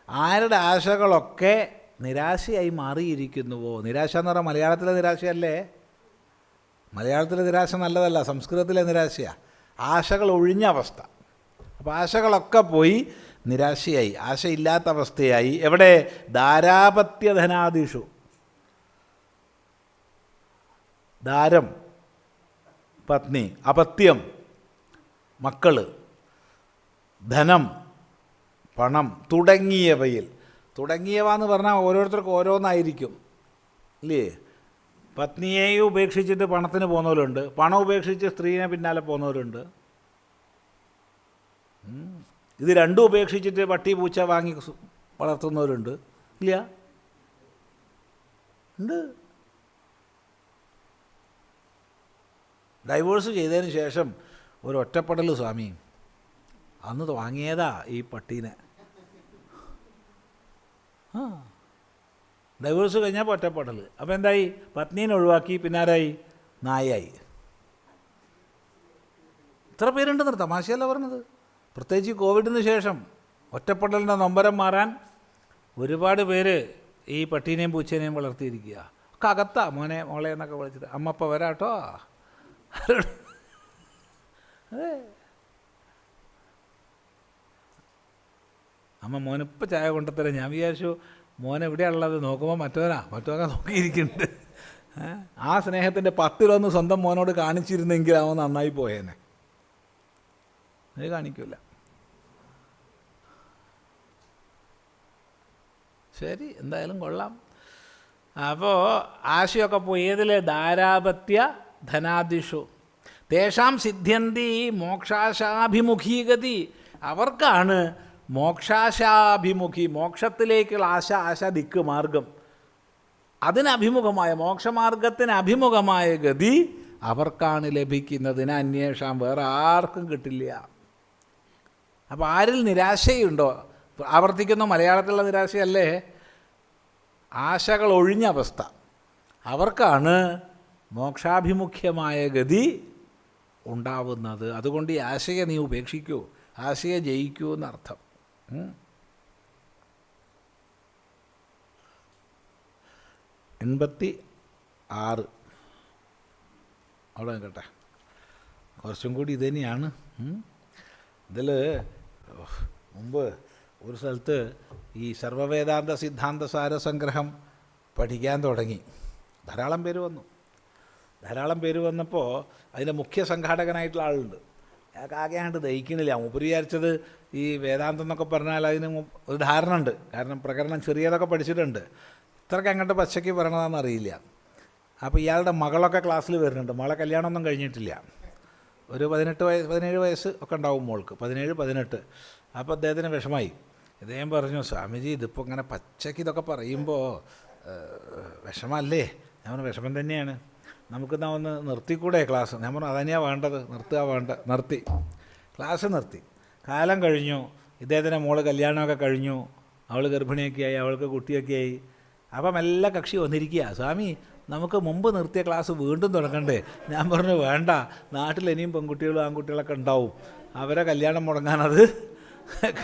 ആരുടെ ആശകളൊക്കെ നിരാശയായി മാറിയിരിക്കുന്നുവോ. നിരാശ എന്ന് പറഞ്ഞാൽ മലയാളത്തിലെ നിരാശയല്ലേ? മലയാളത്തിലെ നിരാശ നല്ലതല്ല, സംസ്കൃതത്തിലെ നിരാശയാണ്. ആശകൾ ഒഴിഞ്ഞ അവസ്ഥ. അപ്പോൾ ആശകളൊക്കെ പോയി നിരാശയായി, ആശയില്ലാത്ത അവസ്ഥയായി. എവിടെ? ദാരാപത്യധനാദിഷു. ദാരം പത്നി, അപത്യം മക്കൾ, ധനം പണം തുടങ്ങിയവയിൽ. തുടങ്ങിയവ എന്ന് പറഞ്ഞാൽ ഓരോരുത്തർക്കും ഓരോന്നായിരിക്കും ഇല്ലേ? പത്നിയെയും ഉപേക്ഷിച്ചിട്ട് പണത്തിന് പോകുന്നവരുണ്ട്, പണം ഉപേക്ഷിച്ച് സ്ത്രീനെ പിന്നാലെ പോകുന്നവരുണ്ട്. ഇത് രണ്ടും ഉപേക്ഷിച്ചിട്ട് പട്ടി പൂച്ച വാങ്ങി വളർത്തുന്നവരുണ്ട്. ഇല്ല, ഉണ്ട്. ഡൈവോഴ്സ് ചെയ്തതിന് ശേഷം ഒരു ഒറ്റപ്പെടൽ സ്വാമി, അന്ന് വാങ്ങിയതാ ഈ പട്ടീനെ. ഡൈവേഴ്സ് കഴിഞ്ഞപ്പോൾ ഒറ്റപ്പെടൽ. അപ്പോൾ എന്തായി? പത്നീനെ ഒഴിവാക്കി, പിന്നാരായി? നായായി. എത്ര പേരുണ്ടെന്ന് തമാശയല്ല പറഞ്ഞത്. പ്രത്യേകിച്ച് കോവിഡിന് ശേഷം ഒറ്റപ്പെടലിൻ്റെ നൊമ്പരം മാറാൻ ഒരുപാട് പേര് ഈ പട്ടീനെയും പൂച്ചേനെയും വളർത്തിയിരിക്കുക. ഒക്കെ അകത്താ മോനെ മോളെ എന്നൊക്കെ വിളിച്ചിട്ട് അമ്മപ്പ വരാട്ടോ. അതെ, അമ്മ മോനിപ്പോൾ ചായ കൊണ്ടുത്തരാം. ഞാൻ വിചാരിച്ചു മോനെ എവിടെയാണുള്ളത്, നോക്കുമ്പോൾ മറ്റവനാ നോക്കിയിരിക്കുന്നുണ്ട്. ആ സ്നേഹത്തിൻ്റെ 10 സ്വന്തം മോനോട് കാണിച്ചിരുന്നെങ്കിൽ അവൻ നന്നായി പോയേനെ. അത് കാണിക്കില്ല. ശരി, എന്തായാലും കൊള്ളാം. അപ്പോൾ ആശയൊക്കെ പോയി. ഏതിൽ? ധാരാപത്യ ധനാദിഷു തേഷാം സിദ്ധ്യന്തി മോക്ഷാശാഭിമുഖീഗതി. അവർക്കാണ് മോക്ഷാശാഭിമുഖി, മോക്ഷത്തിലേക്കുള്ള ആശ ദിക്ക് മാർഗം, അതിനഭിമുഖമായ മോക്ഷമാർഗത്തിന് അഭിമുഖമായ ഗതി അവർക്കാണ് ലഭിക്കുന്നതിന് അന്വേഷണം വേറെ ആർക്കും കിട്ടില്ല. അപ്പോൾ ആരിൽ നിരാശയുണ്ടോ? ആവർത്തിക്കുന്ന മലയാളത്തിലുള്ള നിരാശയല്ലേ, ആശകൾ ഒഴിഞ്ഞ അവസ്ഥ, അവർക്കാണ് മോക്ഷാഭിമുഖ്യമായ ഗതി ഉണ്ടാവുന്നത്. അതുകൊണ്ട് ഈ ആശയെ നീ ഉപേക്ഷിക്കൂ, ആശയെ ജയിക്കൂ എന്നർത്ഥം. 86 അവിടെ കേട്ടെ, കുറച്ചും കൂടി ഇത് തന്നെയാണ്. ഇതിൽ മുമ്പ് ഒരു സ്ഥലത്ത് ഈ സർവവേദാന്ത സിദ്ധാന്ത സാരസംഗ്രഹം പഠിക്കാൻ തുടങ്ങി. ധാരാളം പേര് വന്നപ്പോൾ അതിൻ്റെ മുഖ്യ സംഘാടകനായിട്ടുള്ള ആളുണ്ട്. ഞങ്ങൾക്ക് ആകെയാണ്ട് ദഹിക്കണില്ല. മൂപ്പര് വിചാരിച്ചത് ഈ വേദാന്തം എന്നൊക്കെ പറഞ്ഞാൽ അതിന് ഒരു ധാരണ ഉണ്ട്, കാരണം പ്രകരണം ചെറിയതൊക്കെ പഠിച്ചിട്ടുണ്ട്. ഇത്രയ്ക്ക് അങ്ങോട്ട് പച്ചയ്ക്ക് പറയണതാണെന്ന് അറിയില്ല. അപ്പോൾ ഇയാളുടെ മകളൊക്കെ ക്ലാസ്സിൽ വരുന്നുണ്ട്. മകളെ കല്യാണമൊന്നും കഴിഞ്ഞിട്ടില്ല, ഒരു 17 വയസ്സ് ഒക്കെ ഉണ്ടാവും മോൾക്ക്, 17-18. അപ്പോൾ അദ്ദേഹത്തിന് വിഷമായി. ഇദ്ദേഹം പറഞ്ഞു, സ്വാമിജി ഇതിപ്പോൾ ഇങ്ങനെ പച്ചയ്ക്ക് ഇതൊക്കെ പറയുമ്പോൾ വിഷമല്ലേ? ഞാൻ പറഞ്ഞു വിഷമം തന്നെയാണ്, നമുക്കെന്നാ ഒന്ന് നിർത്തിക്കൂടെ ക്ലാസ്? ഞാൻ പറഞ്ഞു അതന്നെയാണ് വേണ്ടത്, നിർത്തി ക്ലാസ് നിർത്തി. കാലം കഴിഞ്ഞു, ഇദ്ദേഹത്തിൻ്റെ മോള് കല്യാണമൊക്കെ കഴിഞ്ഞു, അവൾ ഗർഭിണിയൊക്കെ ആയി, അവൾക്ക് കുട്ടിയൊക്കെ ആയി. അപ്പം എല്ലാ കക്ഷി വന്നിരിക്കുക, സ്വാമി നമുക്ക് മുമ്പ് നിർത്തിയ ക്ലാസ് വീണ്ടും തുടങ്ങണ്ടേ? ഞാൻ പറഞ്ഞു വേണ്ട, നാട്ടിൽ ഇനിയും പെൺകുട്ടികളും ആൺകുട്ടികളൊക്കെ ഉണ്ടാവും, അവരെ കല്യാണം മുടങ്ങാനത്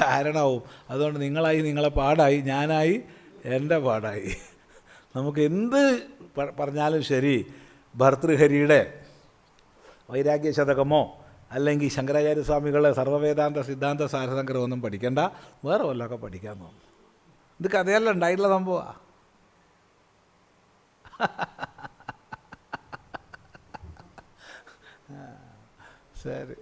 കാരണമാവും. അതുകൊണ്ട് നിങ്ങളായി നിങ്ങളെ പാടായി, ഞാനായി എൻ്റെ പാടായി. നമുക്ക് എന്ത് പറഞ്ഞാലും ശരി, ഭർതൃഹരിയുടെ വൈരാഗ്യ ശതകമോ അല്ലെങ്കിൽ ശങ്കരാചാര്യസ്വാമികളെ സർവവേദാന്ത സിദ്ധാന്ത സാരസംഗ്രഹമൊന്നും പഠിക്കണ്ട, വേറെ വല്ലതൊക്കെ പഠിക്കാൻ തോന്നും. ഇത് കഥയല്ല, ഉണ്ടായിട്ടുള്ള സംഭവമാണ്. ശരി.